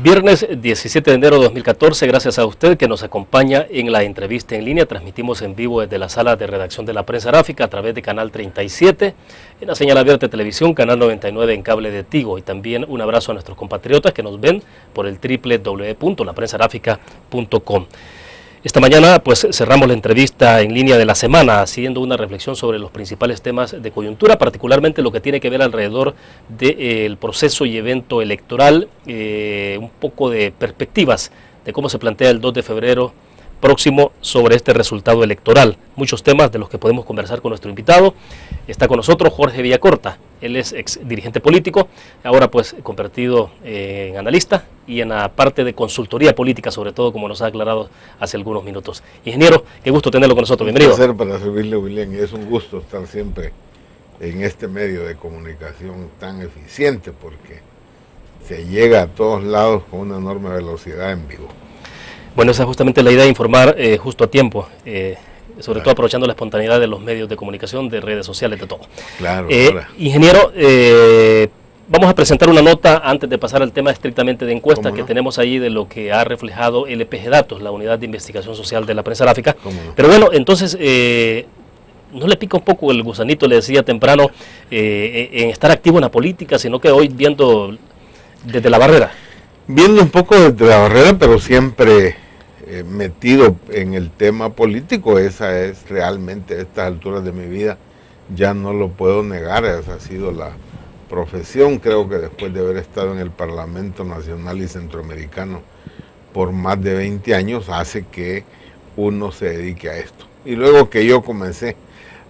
Viernes 17 de enero de 2014, gracias a usted que nos acompaña en la entrevista en línea. Transmitimos en vivo desde la sala de redacción de la Prensa Gráfica a través de Canal 37, en la señal abierta de televisión, Canal 99 en cable de Tigo. Y también un abrazo a nuestros compatriotas que nos ven por el www.laprensagráfica.com. Esta mañana pues cerramos la entrevista en línea de la semana haciendo una reflexión sobre los principales temas de coyuntura, particularmente lo que tiene que ver alrededor del proceso y evento electoral, un poco de perspectivas de cómo se plantea el 2 de febrero próximo sobre este resultado electoral. Muchos temas de los que podemos conversar con nuestro invitado. Está con nosotros Jorge Villacorta, él es ex dirigente político, ahora pues convertido en analista y en la parte de consultoría política, sobre todo, como nos ha aclarado hace algunos minutos. Ingeniero, qué gusto tenerlo con nosotros, bienvenido. Un placer para servirle, William, y es un gusto estar siempre en este medio de comunicación tan eficiente, porque se llega a todos lados con una enorme velocidad en vivo. Bueno, esa es justamente la idea, de informar justo a tiempo, sobre todo aprovechando la espontaneidad de los medios de comunicación, de redes sociales, de todo. Claro. Ingeniero, vamos a presentar una nota antes de pasar al tema estrictamente de encuesta que tenemos ahí de lo que ha reflejado LPG Datos, la Unidad de Investigación Social de la Prensa Gráfica. Pero bueno, entonces, ¿no le pica un poco el gusanito, le decía temprano, en estar activo en la política, sino que hoy viendo desde la barrera? Viendo un poco desde la barrera, pero siempre metido en el tema político. Esa es realmente, a estas alturas de mi vida, ya no lo puedo negar, esa ha sido la profesión. Creo que después de haber estado en el Parlamento Nacional y Centroamericano por más de 20 años, hace que uno se dedique a esto. Y luego que yo comencé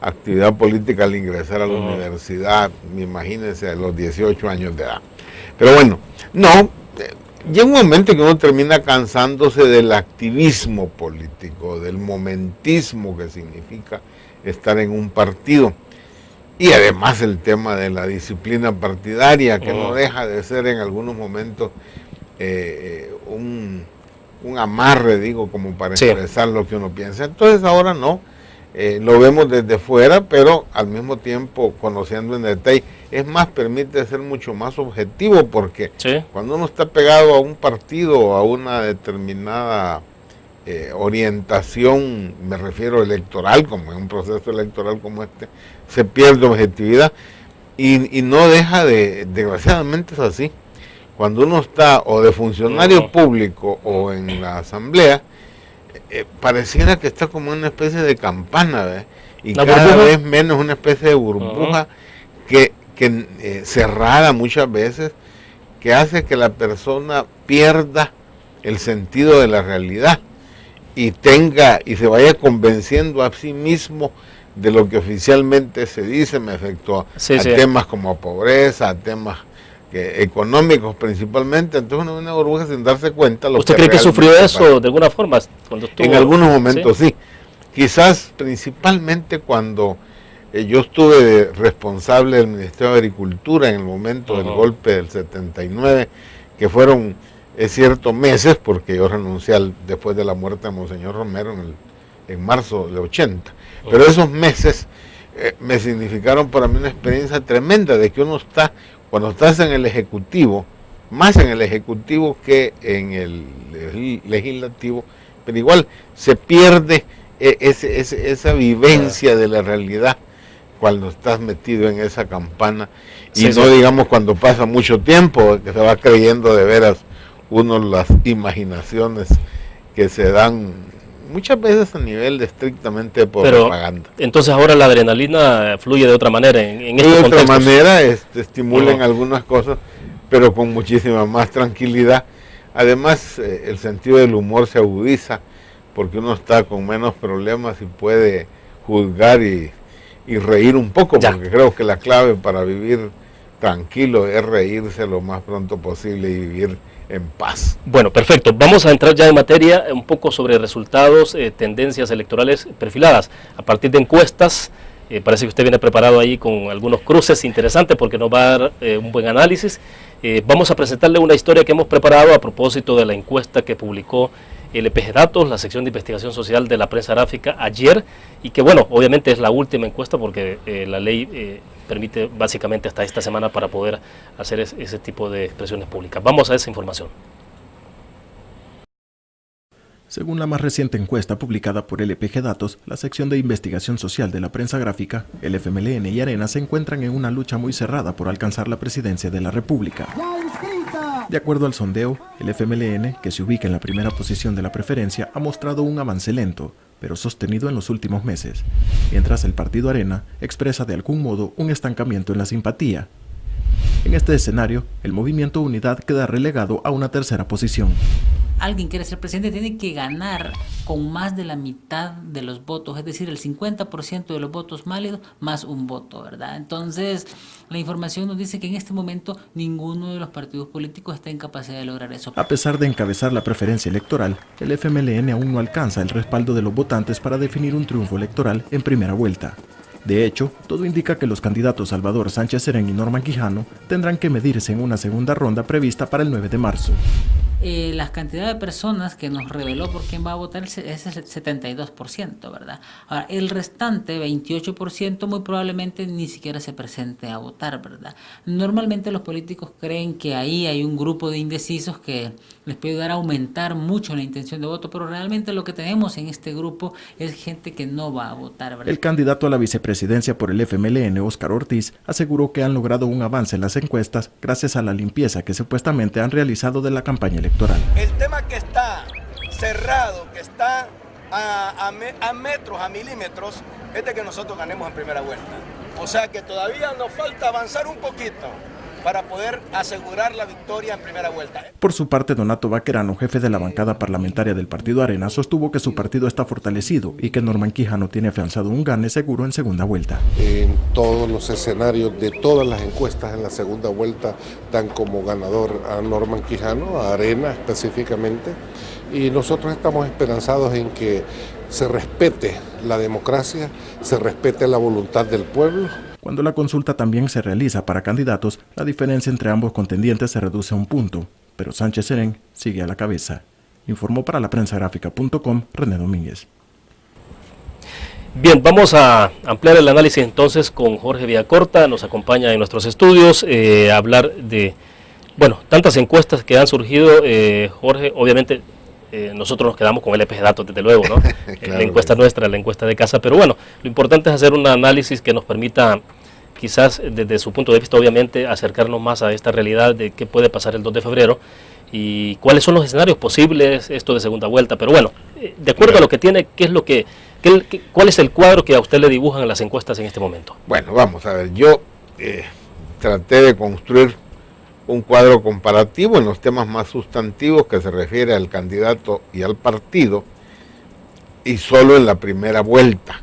actividad política al ingresar a la universidad, imagínense, a los 18 años de edad. Pero bueno, llega un momento que uno termina cansándose del activismo político, del momentismo que significa estar en un partido. Y además el tema de la disciplina partidaria, que no deja de ser en algunos momentos un amarre, digo, como para expresar lo que uno piensa. Entonces ahora lo vemos desde fuera, pero al mismo tiempo conociendo en detalle. Es más, permite ser mucho más objetivo, porque cuando uno está pegado a un partido o a una determinada orientación, me refiero electoral, como en un proceso electoral como este, se pierde objetividad y no deja de, desgraciadamente es así. Cuando uno está o de funcionario público o en la asamblea, pareciera que está como una especie de campana, ¿verdad? Y cada vez menos una especie de burbuja que cerrada muchas veces, que hace que la persona pierda el sentido de la realidad y se vaya convenciendo a sí mismo de lo que oficialmente se dice. Me afectó a temas como pobreza, a temas económicos principalmente. Entonces una burbuja sin darse cuenta. ¿Usted cree que sufrió eso de alguna forma? En algunos momentos sí. Quizás principalmente cuando yo estuve responsable del Ministerio de Agricultura en el momento del golpe del 79, que fueron, es cierto, meses, porque yo renuncié después de la muerte de Monseñor Romero en marzo de 80. Pero esos meses me significaron para mí una experiencia tremenda de que uno está, cuando estás en el Ejecutivo, más en el Ejecutivo que en el Legislativo, pero igual se pierde esa vivencia de la realidad cuando estás metido en esa campana y digamos cuando pasa mucho tiempo, que se va creyendo de veras uno las imaginaciones que se dan muchas veces a nivel de estrictamente propaganda. Entonces ahora la adrenalina fluye de otra manera en estos contextos. De otra manera, estimula en algunas cosas, pero con muchísima más tranquilidad. Además, el sentido del humor se agudiza, porque uno está con menos problemas y puede juzgar y reír un poco, porque creo que la clave para vivir tranquilo es reírse lo más pronto posible y vivir en paz. Bueno, perfecto. Vamos a entrar ya en materia un poco sobre resultados, tendencias electorales perfiladas a partir de encuestas. Parece que usted viene preparado ahí con algunos cruces interesantes porque nos va a dar un buen análisis. Vamos a presentarle una historia que hemos preparado a propósito de la encuesta que publicó LPG Datos, la sección de investigación social de la Prensa Gráfica, ayer, y que bueno, obviamente es la última encuesta porque la ley permite básicamente hasta esta semana para poder hacer ese tipo de expresiones públicas. Vamos a esa información. Según la más reciente encuesta publicada por LPG Datos, la sección de investigación social de la prensa gráfica, el FMLN y Arena se encuentran en una lucha muy cerrada por alcanzar la presidencia de la República. De acuerdo al sondeo, el FMLN, que se ubica en la primera posición de la preferencia, ha mostrado un avance lento, pero sostenido en los últimos meses, mientras el partido Arena expresa de algún modo un estancamiento en la simpatía. En este escenario, el movimiento Unidad queda relegado a una tercera posición. Alguien quiere ser presidente, tiene que ganar con más de la mitad de los votos, es decir, el 50% de los votos válidos más un voto, ¿verdad? Entonces, la información nos dice que en este momento ninguno de los partidos políticos está en capacidad de lograr eso. A pesar de encabezar la preferencia electoral, el FMLN aún no alcanza el respaldo de los votantes para definir un triunfo electoral en primera vuelta. De hecho, todo indica que los candidatos Salvador Sánchez Serén y Norman Quijano tendrán que medirse en una segunda ronda prevista para el 9 de marzo. La cantidad de personas que nos reveló por quién va a votar es el 72%, ¿verdad? Ahora, el restante 28% muy probablemente ni siquiera se presente a votar, ¿verdad? Normalmente los políticos creen que ahí hay un grupo de indecisos que les puede ayudar a aumentar mucho la intención de voto, pero realmente lo que tenemos en este grupo es gente que no va a votar, ¿verdad? El candidato a la vicepresidencia por el FMLN, Óscar Ortiz, aseguró que han logrado un avance en las encuestas gracias a la limpieza que supuestamente han realizado de la campaña electoral. El tema que está cerrado, que está a metros, a milímetros, es de que nosotros ganemos en primera vuelta. O sea que todavía nos falta avanzar un poquito para poder asegurar la victoria en primera vuelta. Por su parte, Donato Baquerano, jefe de la bancada parlamentaria del partido Arena, sostuvo que su partido está fortalecido y que Norman Quijano tiene afianzado un gane seguro en segunda vuelta. En todos los escenarios de todas las encuestas en la segunda vuelta dan como ganador a Norman Quijano, a Arena específicamente, y nosotros estamos esperanzados en que se respete la democracia, se respete la voluntad del pueblo. Cuando la consulta también se realiza para candidatos, la diferencia entre ambos contendientes se reduce a un punto, pero Sánchez Serén sigue a la cabeza. Informó para la prensagráfica.com René Domínguez. Bien, vamos a ampliar el análisis entonces con Jorge Villacorta, nos acompaña en nuestros estudios a hablar de, bueno, tantas encuestas que han surgido, Jorge, obviamente nosotros nos quedamos con el LPG Datos, desde luego, ¿no? Claro, la encuesta nuestra, la encuesta de casa, pero bueno, lo importante es hacer un análisis que nos permita, quizás desde su punto de vista, obviamente, acercarnos más a esta realidad de qué puede pasar el 2 de febrero y cuáles son los escenarios posibles, esto de segunda vuelta, pero bueno, de acuerdo a lo que tiene, ¿cuál es el cuadro que a usted le dibujan en las encuestas en este momento? Bueno, vamos a ver, yo traté de construir un cuadro comparativo en los temas más sustantivos que se refiere al candidato y al partido, y solo en la primera vuelta.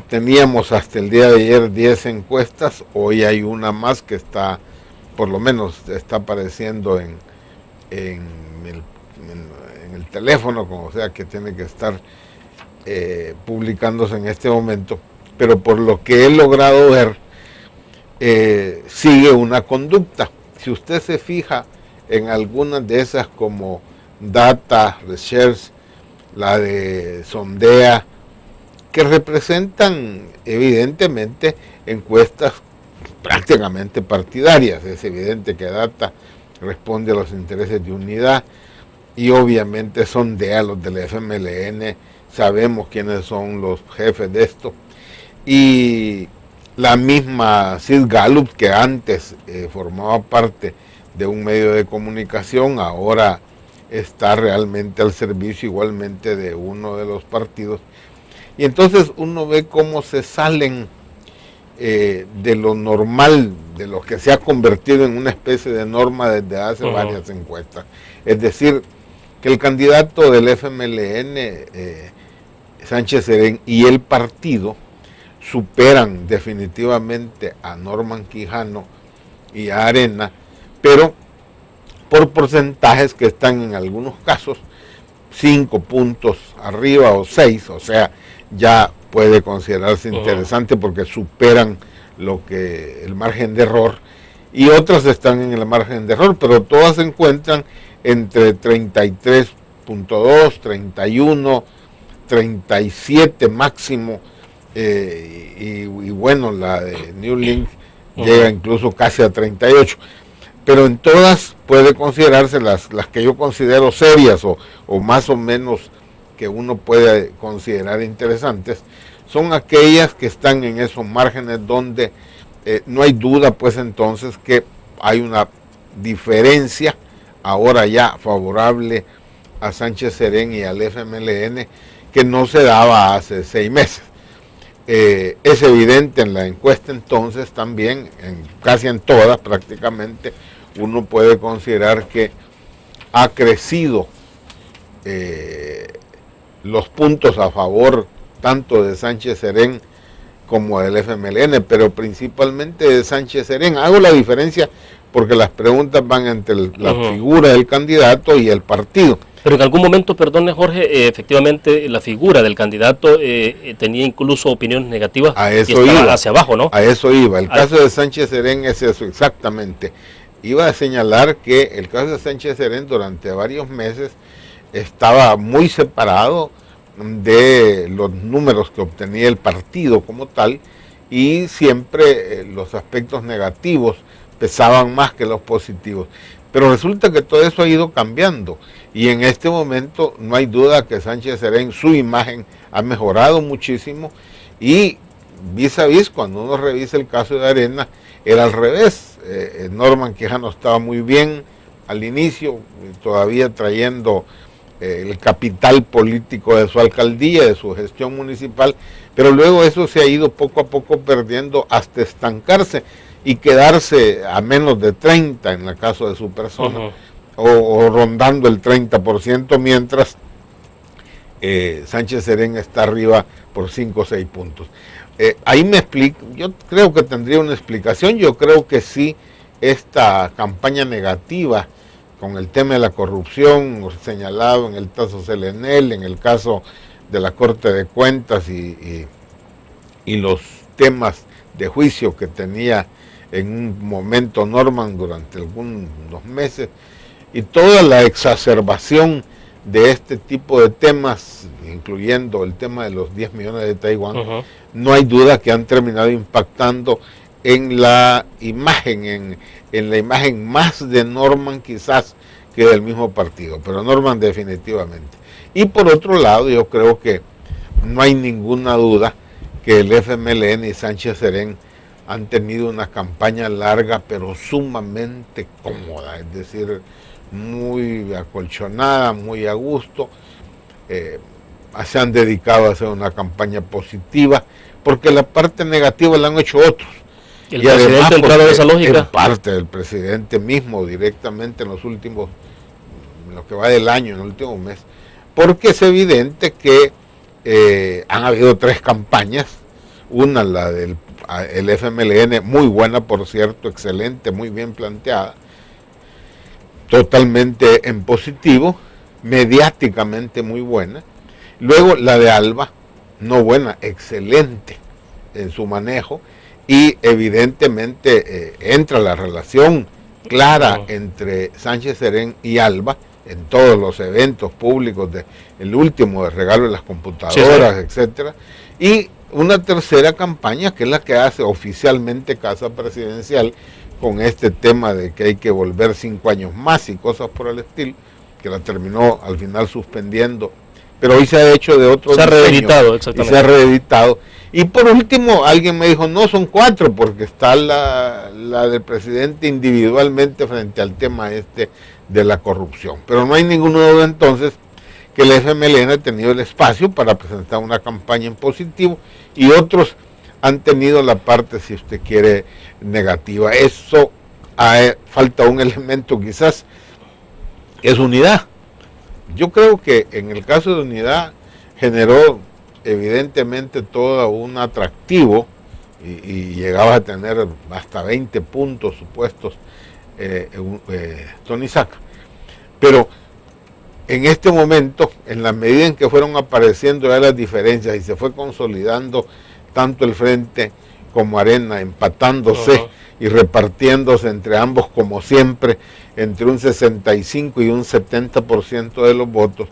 Teníamos hasta el día de ayer 10 encuestas, hoy hay una más que está, por lo menos está apareciendo en el teléfono, como sea que tiene que estar publicándose en este momento, pero por lo que he logrado ver, sigue una conducta. Si usted se fija en algunas de esas como Data, Research, la de Sondea, que representan evidentemente encuestas prácticamente partidarias. Es evidente que Data responde a los intereses de Unidad y obviamente Sondea, los del FMLN, sabemos quiénes son los jefes de esto. Y la misma Sid Gallup, que antes formaba parte de un medio de comunicación, ahora está realmente al servicio igualmente de uno de los partidos. Y entonces uno ve cómo se salen de lo normal, de lo que se ha convertido en una especie de norma desde hace varias encuestas. Es decir, que el candidato del FMLN, Sánchez Serén, y el partido superan definitivamente a Norman Quijano y a Arena, pero por porcentajes que están en algunos casos 5 puntos arriba o 6, o sea, ya puede considerarse interesante porque superan el margen de error, y otras están en el margen de error, pero todas se encuentran entre 33.2, 31, 37 máximo, y bueno, la de New Link llega incluso casi a 38. pero en todas puede considerarse las que yo considero serias o más o menos que uno puede considerar interesantes, son aquellas que están en esos márgenes donde no hay duda pues entonces que hay una diferencia ahora ya favorable a Sánchez Serén y al FMLN que no se daba hace 6 meses. Es evidente en la encuesta entonces también, casi en todas prácticamente, uno puede considerar que ha crecido los puntos a favor tanto de Sánchez Serén como del FMLN, pero principalmente de Sánchez Serén. Hago la diferencia porque las preguntas van entre la figura del candidato y el partido. Pero en algún momento, perdone Jorge, efectivamente la figura del candidato tenía incluso opiniones negativas a eso y estaba iba, hacia abajo, ¿no? A eso iba. El caso de Sánchez Serén es eso exactamente. Iba a señalar que el caso de Sánchez Serén durante varios meses estaba muy separado de los números que obtenía el partido como tal, y siempre los aspectos negativos pesaban más que los positivos. Pero resulta que todo eso ha ido cambiando, y en este momento no hay duda que Sánchez Serén, su imagen ha mejorado muchísimo, y vis a vis, cuando uno revisa el caso de Arena, era al revés. Norman Quijano estaba muy bien al inicio, todavía trayendo el capital político de su alcaldía, de su gestión municipal, pero luego eso se ha ido poco a poco perdiendo hasta estancarse y quedarse a menos de 30 en el caso de su persona, o rondando el 30%, mientras Sánchez Serén está arriba por 5 o 6 puntos. Ahí me explico, yo creo que tendría una explicación. Yo creo que sí, esta campaña negativa con el tema de la corrupción señalado en el caso Selenel, en el caso de la Corte de Cuentas y los temas de juicio que tenía en un momento Norman durante algunos meses, y toda la exacerbación de este tipo de temas, incluyendo el tema de los 10 millones de Taiwán, no hay duda que han terminado impactando en la imagen, en la imagen más de Norman quizás que del mismo partido, pero Norman definitivamente. Y por otro lado, yo creo que no hay ninguna duda que el FMLN y Sánchez Serén han tenido una campaña larga pero sumamente cómoda, es decir, muy acolchonada, muy a gusto. Se han dedicado a hacer una campaña positiva, porque la parte negativa la han hecho otros. ¿El presidente ha entrado en esa lógica? En parte del presidente mismo, directamente en lo que va del año, en el último mes, porque es evidente que han habido 3 campañas, una la del el FMLN, muy buena por cierto, excelente, muy bien planteada, totalmente en positivo, mediáticamente muy buena. Luego la de Alba, no buena, excelente en su manejo, y evidentemente entra la relación clara entre Sánchez Serén y Alba en todos los eventos públicos, el último de regalo de las computadoras, etcétera, y una tercera campaña que es la que hace oficialmente Casa Presidencial con este tema de que hay que volver 5 años más y cosas por el estilo, que la terminó al final suspendiendo, pero hoy se ha hecho de otro diseño, reeditado, y se ha reeditado. Y por último, alguien me dijo, no, son 4, porque está la del presidente individualmente frente al tema de la corrupción. Pero no hay ninguna duda entonces que el FMLN ha tenido el espacio para presentar una campaña en positivo, y otros han tenido la parte, si usted quiere, negativa. Eso falta un elemento quizás, que es unidad. Yo creo que en el caso de unidad generó evidentemente todo un atractivo, y llegaba a tener hasta 20 puntos supuestos Tony Saca. Pero en este momento, en la medida en que fueron apareciendo ya las diferencias y se fue consolidando tanto el Frente como Arena, empatándose y repartiéndose entre ambos como siempre, entre un 65 y un 70% de los votos,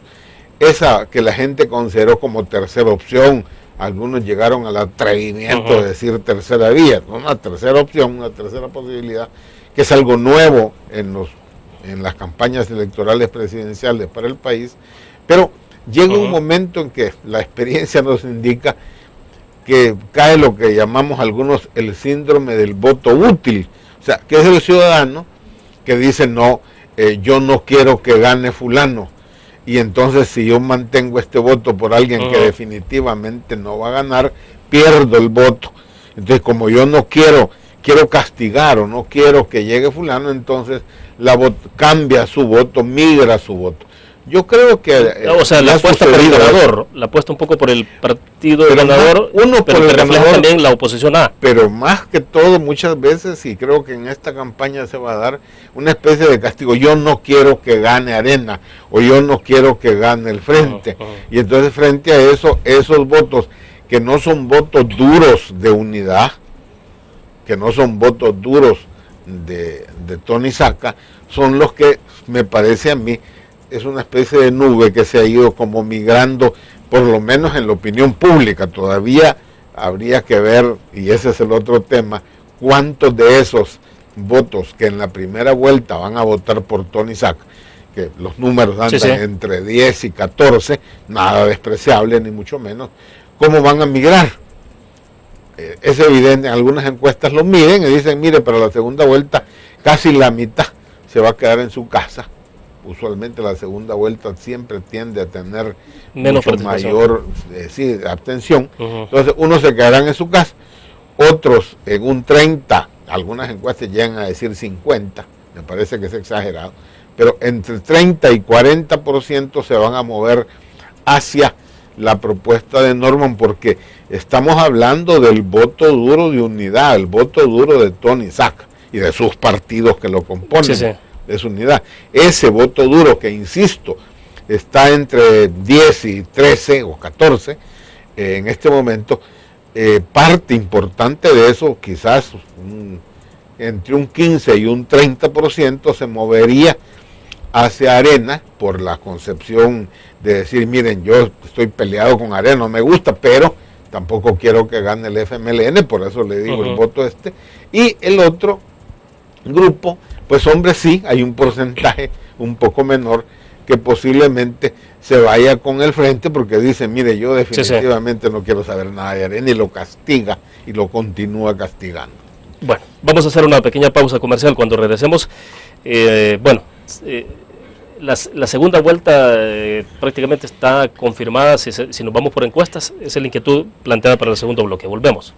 esa que la gente consideró como tercera opción, algunos llegaron al atrevimiento de decir tercera vía, una tercera opción, una tercera posibilidad, que es algo nuevo en las campañas electorales presidenciales para el país, pero llega un momento en que la experiencia nos indica que cae lo que llamamos algunos el síndrome del voto útil, o sea, que es el ciudadano que dice no, yo no quiero que gane fulano, y entonces si yo mantengo este voto por alguien que definitivamente no va a ganar, pierdo el voto. Entonces como yo no quiero castigar o no quiero que llegue fulano, entonces cambia su voto, migra su voto. Yo creo que o sea, la apuesta por el ganador, la apuesta un poco por el partido del ganador, uno pero por el refleja ganador, también la oposición A. Pero más que todo, muchas veces, y creo que en esta campaña se va a dar una especie de castigo. Yo no quiero que gane Arena, o yo no quiero que gane el Frente. Y entonces frente a eso, esos votos que no son votos duros de unidad, que no son votos duros de Tony Saca, son los que me parece a mí es una especie de nube que se ha ido como migrando, por lo menos en la opinión pública. Todavía habría que ver, y ese es el otro tema, cuántos de esos votos que en la primera vuelta van a votar por Tony Saca, que los números andan entre 10 y 14, nada despreciable ni mucho menos, cómo van a migrar. Es evidente, en algunas encuestas lo miden y dicen, mire, para la segunda vuelta casi la mitad se va a quedar en su casa. Usualmente la segunda vuelta siempre tiende a tener mucho mayor abstención. Entonces unos se quedarán en su casa, otros en un 30, algunas encuestas llegan a decir 50, me parece que es exagerado, pero entre 30 y 40% se van a mover hacia la propuesta de Norman, porque estamos hablando del voto duro de unidad, el voto duro de Tony Saca y de sus partidos que lo componen. De su unidad. Ese voto duro que, insisto, está entre 10 y 13 o 14 en este momento, parte importante de eso, quizás entre un 15 y un 30% se movería hacia Arena por la concepción de decir, miren, yo estoy peleado con Arena, no me gusta, pero tampoco quiero que gane el FMLN, por eso le digo el voto y el otro grupo, pues hombre, sí, hay un porcentaje un poco menor que posiblemente se vaya con el Frente porque dice, mire, yo definitivamente no quiero saber nada de Arena, y lo castiga y lo continúa castigando. Bueno, vamos a hacer una pequeña pausa comercial. Cuando regresemos, la segunda vuelta prácticamente está confirmada. Si nos vamos por encuestas, es la inquietud planteada para el segundo bloque. Volvemos.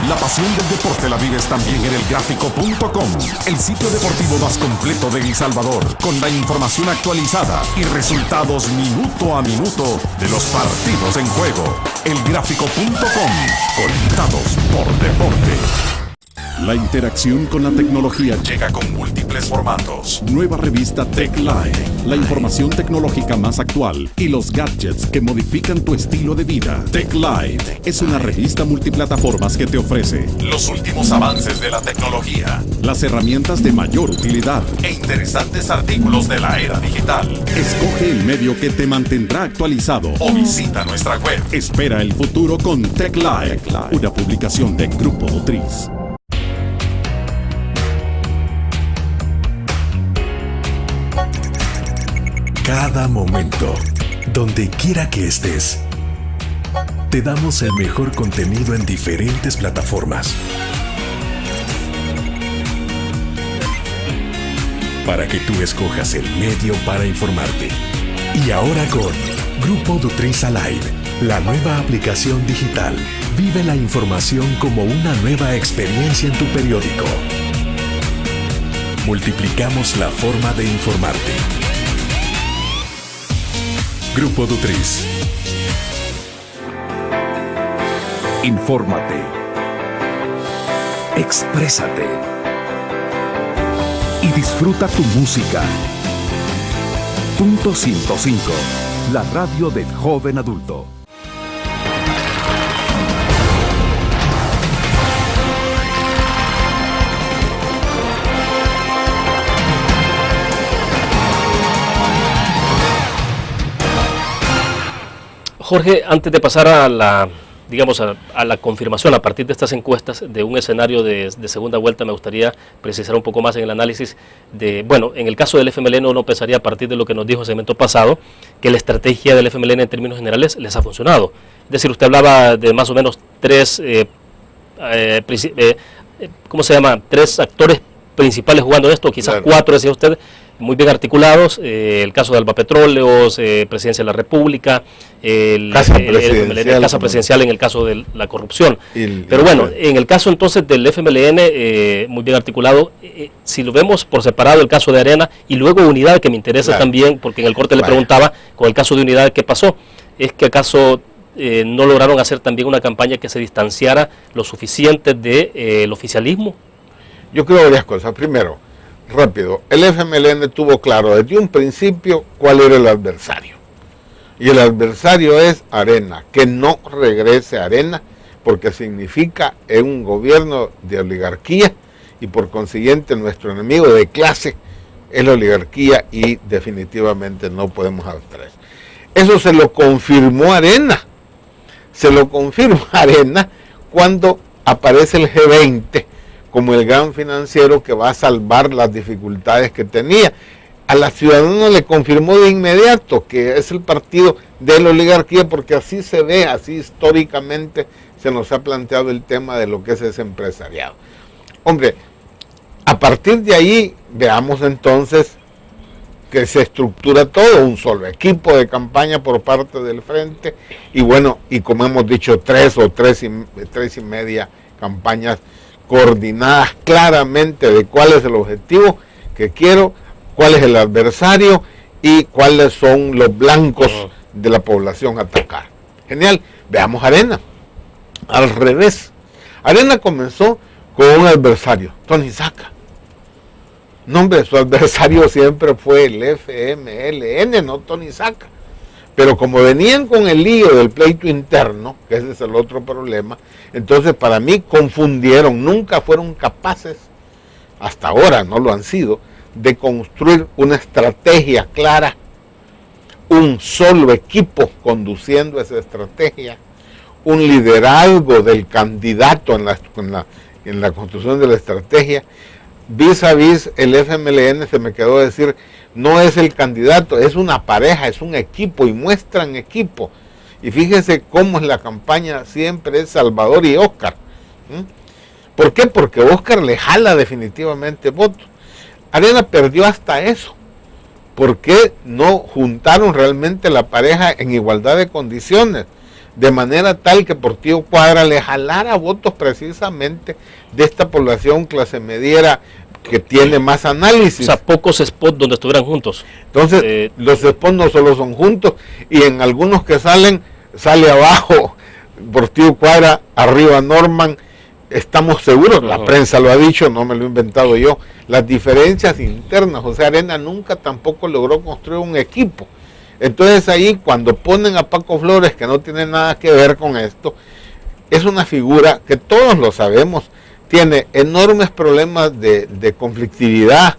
La pasión del deporte la vives también en elgráfico.com, el sitio deportivo más completo de El Salvador, con la información actualizada y resultados minuto a minuto de los partidos en juego. Elgráfico.com, conectados por deporte. La interacción con la tecnología llega con múltiples formatos. Nueva revista Tech Live, la información tecnológica más actual y los gadgets que modifican tu estilo de vida. Tech Live es una revista multiplataformas que te ofrece los últimos avances de la tecnología, las herramientas de mayor utilidad e interesantes artículos de la era digital. Escoge el medio que te mantendrá actualizado o visita nuestra web. Espera el futuro con Tech Live, una publicación de Grupo Dutriz. Cada momento, donde quiera que estés, te damos el mejor contenido en diferentes plataformas para que tú escojas el medio para informarte. Y ahora con Grupo Dutriz Alive, la nueva aplicación digital. Vive la información como una nueva experiencia en tu periódico. Multiplicamos la forma de informarte. Grupo Dutriz. Infórmate. Exprésate. Y disfruta tu música. Punto 105, la radio del joven adulto. Jorge, antes de pasar a la, digamos, a la confirmación a partir de estas encuestas de un escenario de segunda vuelta, me gustaría precisar un poco más en el análisis de, bueno, en el caso del FMLN uno pensaría a partir de lo que nos dijo el segmento pasado, que la estrategia del FMLN en términos generales les ha funcionado. Es decir, usted hablaba de más o menos tres, ¿cómo se llama? Tres actores principales jugando esto, quizás claro. 4, decía usted, muy bien articulados, el caso de Alba Petróleos, Presidencia de la República, Casa Presidencial en el caso de la corrupción. Pero bueno, en el caso entonces del FMLN, muy bien articulado, si lo vemos por separado el caso de Arena y luego Unidad, que me interesa también, porque en el corte le preguntaba con el caso de Unidad qué pasó, es que acaso no lograron hacer también una campaña que se distanciara lo suficiente del oficialismo. Yo creo varias cosas. Primero, rápido, el FMLN tuvo claro desde un principio cuál era el adversario. Y el adversario es Arena, que no regrese a Arena, porque significa un gobierno de oligarquía y por consiguiente nuestro enemigo de clase es la oligarquía y definitivamente no podemos abstraer. Eso se lo confirmó Arena. Se lo confirma Arena cuando aparece el G20 como el gran financiero que va a salvar las dificultades que tenía. A la ciudadana le confirmó de inmediato que es el partido de la oligarquía, porque así se ve, así históricamente se nos ha planteado el tema de lo que es ese empresariado. Hombre, a partir de ahí, veamos entonces que se estructura todo, un solo equipo de campaña por parte del frente, y bueno, y como hemos dicho, tres y media campañas coordinadas claramente de cuál es el objetivo que quiero, cuál es el adversario y cuáles son los blancos de la población a atacar. Genial. Veamos Arena. Al revés. Arena comenzó con un adversario, Tony Saca. No, hombre, su adversario siempre fue el FMLN, no Tony Saca. Pero como venían con el lío del pleito interno, que ese es el otro problema, entonces para mí confundieron, nunca fueron capaces, hasta ahora no lo han sido, de construir una estrategia clara, un solo equipo conduciendo esa estrategia, un liderazgo del candidato en la construcción de la estrategia. Vis a vis el FMLN se me quedó decir, no es el candidato, es una pareja, es un equipo, y muestran equipo. Y fíjense cómo es la campaña, siempre es Salvador y Óscar. ¿Por qué? Porque Óscar le jala definitivamente votos. Arena perdió hasta eso. ¿Por qué no juntaron realmente la pareja en igualdad de condiciones? De manera tal que Portillo Cuadra le jalara votos precisamente de esta población clase mediera que tiene más análisis. O sea, pocos spots donde estuvieran juntos. Entonces, los spots no solo son juntos, y en algunos que sale abajo Portillo Cuadra, arriba Norman. Estamos seguros, la prensa lo ha dicho, no me lo he inventado yo, las diferencias internas. O sea, Arena nunca tampoco logró construir un equipo. Entonces ahí cuando ponen a Paco Flores, que no tiene nada que ver con esto, es una figura que todos lo sabemos, tiene enormes problemas de conflictividad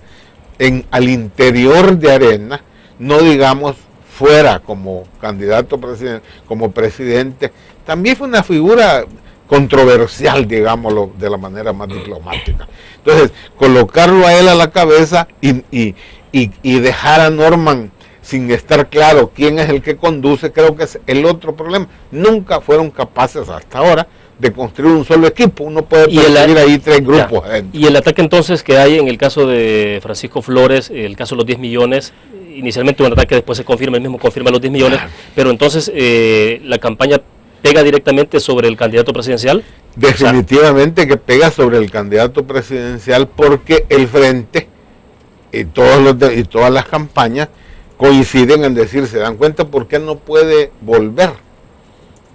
al interior de Arena, no digamos fuera como candidato presidente, como presidente. También fue una figura controversial, digámoslo de la manera más diplomática. Entonces, colocarlo a él a la cabeza y dejar a Norman sin estar claro quién es el que conduce, creo que es el otro problema. Nunca fueron capaces hasta ahora de construir un solo equipo. Uno puede percibir ahí tres grupos. Y el ataque entonces que hay en el caso de Francisco Flores, el caso de los 10 millones, inicialmente un ataque, después se confirma, el mismo confirma los 10 millones, pero entonces la campaña pega directamente sobre el candidato presidencial. Definitivamente que pega sobre el candidato presidencial, porque el frente y todas las campañas coinciden en decir, se dan cuenta por qué no puede volver,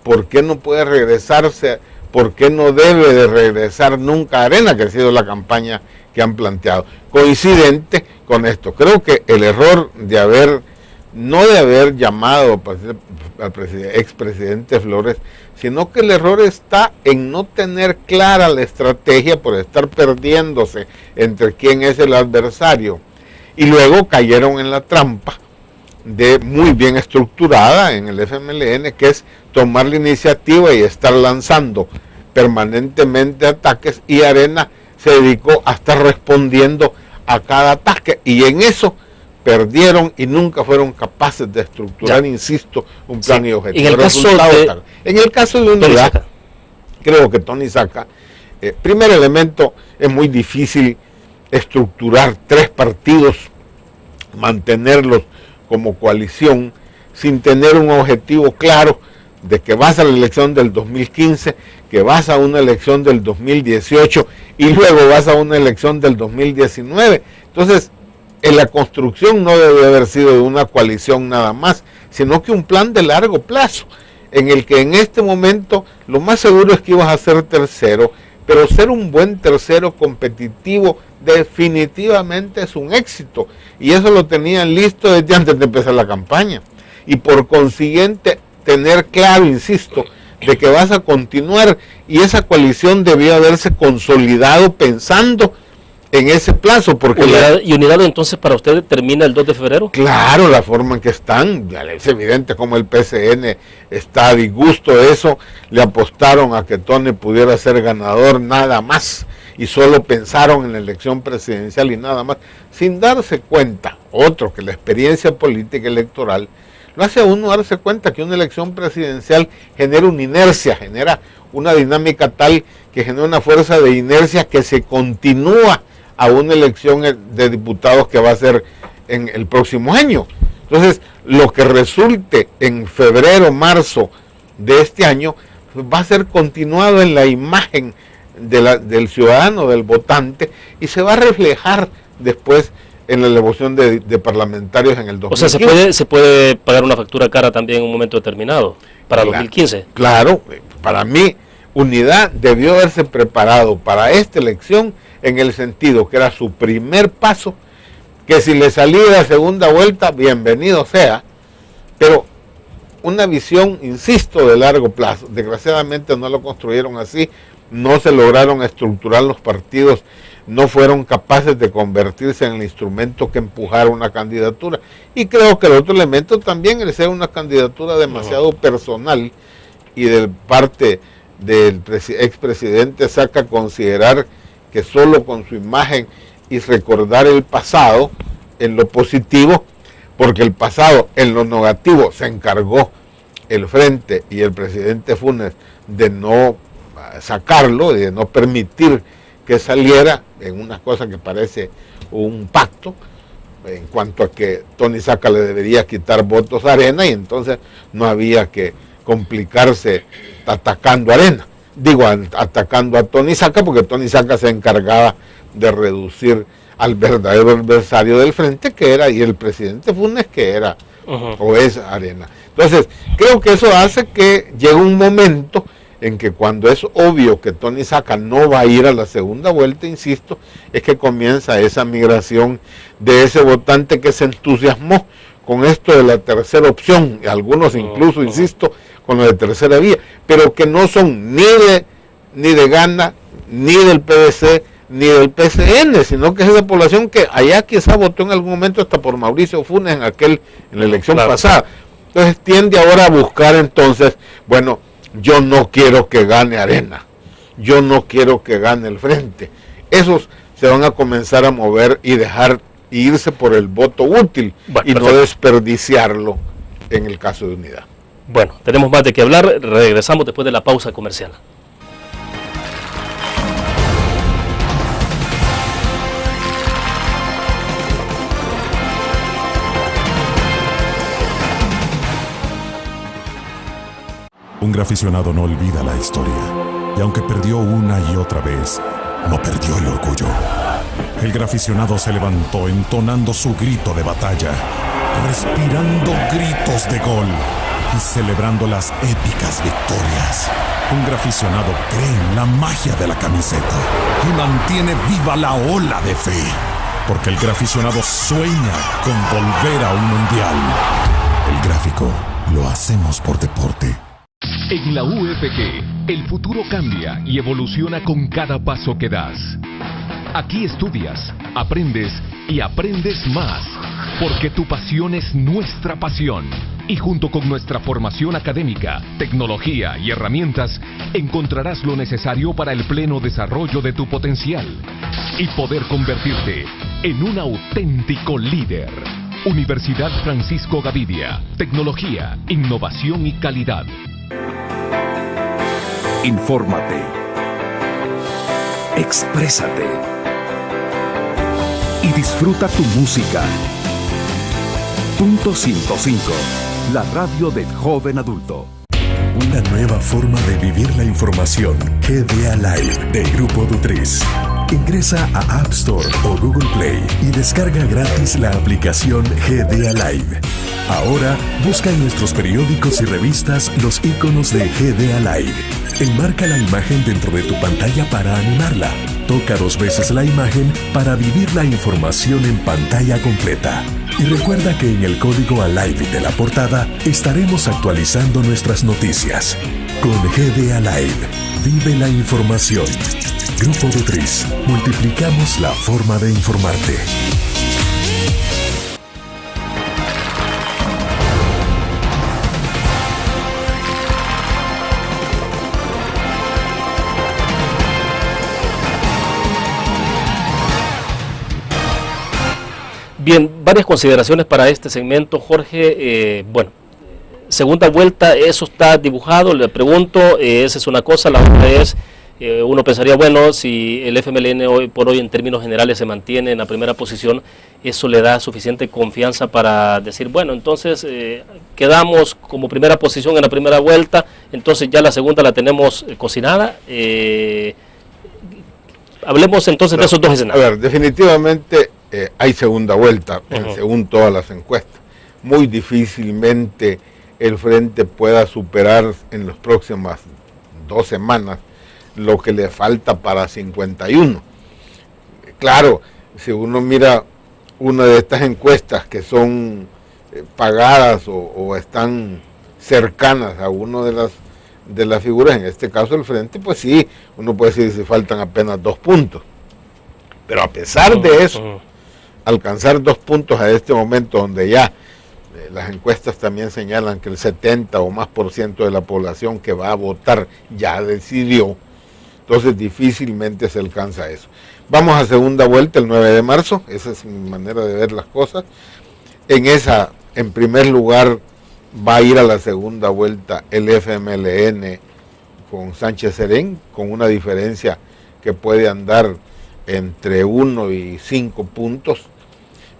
por qué no puede regresarse, por qué no debe de regresar nunca a Arena, que ha sido la campaña que han planteado. Coincidente con esto, creo que el error de haber no de haber llamado al expresidente Flores, sino que el error está en no tener clara la estrategia por estar perdiéndose entre quién es el adversario. Y luego cayeron en la trampa de muy bien estructurada en el FMLN, que es tomar la iniciativa y estar lanzando permanentemente ataques, y Arena se dedicó a estar respondiendo a cada ataque, y en eso perdieron y nunca fueron capaces de estructurar, insisto, un plan y objetivo. En el caso de Unidad, creo que Tony Saca, primer elemento, es muy difícil estructurar 3 partidos, mantenerlos como coalición, sin tener un objetivo claro de que vas a la elección del 2015, que vas a una elección del 2018 y luego vas a una elección del 2019. Entonces, en la construcción no debe haber sido de una coalición nada más, sino que un plan de largo plazo, en el que en este momento lo más seguro es que ibas a ser tercero, pero ser un buen tercero competitivo definitivamente es un éxito, y eso lo tenían listo desde antes de empezar la campaña, y por consiguiente tener claro, insisto, de que vas a continuar, y esa coalición debió haberse consolidado pensando en ese plazo, porque Unidad entonces para usted termina el 2 de febrero. Claro, la forma en que están, es evidente como el PCN está a disgusto de eso, le apostaron a que Tony pudiera ser ganador nada más, y solo pensaron en la elección presidencial y nada más, sin darse cuenta, otro, que la experiencia política electoral lo hace a uno darse cuenta que una elección presidencial genera una inercia, genera una dinámica tal que genera una fuerza de inercia que se continúa a una elección de diputados que va a ser en el próximo año. Entonces, lo que resulte en febrero, marzo de este año, va a ser continuado en la imagen del ciudadano, del votante, y se va a reflejar después en la elección de parlamentarios en el 2015. O sea, se puede pagar una factura cara también en un momento determinado, para 2015. Claro, para mí, Unidad debió haberse preparado para esta elección en el sentido que era su primer paso, que si le salía la segunda vuelta, bienvenido sea, pero una visión, insisto, de largo plazo. Desgraciadamente no lo construyeron así, no se lograron estructurar los partidos, no fueron capaces de convertirse en el instrumento que empujara una candidatura. Y creo que el otro elemento también es ser una candidatura demasiado personal, y de parte del expresidente Saca considerar que solo con su imagen y recordar el pasado en lo positivo, porque el pasado en lo negativo se encargó el Frente y el presidente Funes de no sacarlo, de no permitir que saliera en una cosa que parece un pacto, en cuanto a que Tony Saca le debería quitar votos a Arena, y entonces no había que complicarse atacando a Arena. Digo, atacando a Tony Saca, porque Tony Saca se encargaba de reducir al verdadero adversario del Frente, que era, y el presidente Funes, que era o es Arena. Entonces, creo que eso hace que llegue un momento en que, cuando es obvio que Tony Saca no va a ir a la segunda vuelta, insisto, es que comienza esa migración de ese votante que se entusiasmó con esto de la tercera opción, y algunos incluso, insisto, con lo de tercera vía, pero que no son ni de Gana, ni del PDC, ni del PCN, sino que es esa población que allá quizá votó en algún momento hasta por Mauricio Funes en la elección pasada. Entonces tiende ahora a buscar, entonces, bueno, yo no quiero que gane Arena, yo no quiero que gane el Frente. Esos se van a comenzar a mover y dejar irse por el voto útil, y no desperdiciarlo en el caso de Unidad. Bueno, tenemos más de qué hablar, regresamos después de la pausa comercial. Un graficionado no olvida la historia, y aunque perdió una y otra vez, no perdió el orgullo. El graficionado se levantó entonando su grito de batalla, respirando gritos de gol y celebrando las épicas victorias. Un graficionado cree en la magia de la camiseta y mantiene viva la ola de fe. porque el graficionado sueña con volver a un mundial. El gráfico lo hacemos por deporte. En la UFG, el futuro cambia y evoluciona con cada paso que das. Aquí estudias, aprendes y aprendes más, porque tu pasión es nuestra pasión. Y junto con nuestra formación académica, tecnología y herramientas, encontrarás lo necesario para el pleno desarrollo de tu potencial y poder convertirte en un auténtico líder. Universidad Francisco Gavidia, tecnología, innovación y calidad. Infórmate. Exprésate. Y disfruta tu música. Punto 105. La radio del joven adulto. Una nueva forma de vivir la información. GDA Live de Grupo Dutriz. Ingresa a App Store o Google Play y descarga gratis la aplicación GDA Live. Ahora busca en nuestros periódicos y revistas los iconos de GDA Live. Enmarca la imagen dentro de tu pantalla para animarla. Toca 2 veces la imagen para vivir la información en pantalla completa. Y recuerda que en el código ALIVE de la portada estaremos actualizando nuestras noticias. Con GDA Live, vive la información. Grupo Dutriz, multiplicamos la forma de informarte. Bien, varias consideraciones para este segmento, Jorge. Bueno, segunda vuelta, eso está dibujado, le pregunto, esa es una cosa, la otra es, uno pensaría, bueno, si el FMLN hoy por hoy en términos generales se mantiene en la primera posición, eso le da suficiente confianza para decir, bueno, entonces quedamos como primera posición en la primera vuelta, entonces ya la segunda la tenemos cocinada. Hablemos entonces de esos dos escenarios. A ver, definitivamente hay segunda vuelta, según todas las encuestas. Muy difícilmente el Frente pueda superar en las próximas 2 semanas lo que le falta para 51. Claro, si uno mira una de estas encuestas que son pagadas o están cercanas a una de las figuras, en este caso el Frente, pues sí, uno puede decir que faltan apenas 2 puntos. Pero a pesar de eso, alcanzar 2 puntos a este momento donde ya las encuestas también señalan que el 70 o más % de la población que va a votar ya decidió, entonces difícilmente se alcanza eso. Vamos a segunda vuelta el 9 de marzo, esa es mi manera de ver las cosas. En esa, en primer lugar, va a ir a la segunda vuelta el FMLN con Sánchez Serén, con una diferencia que puede andar entre 1 y 5 puntos.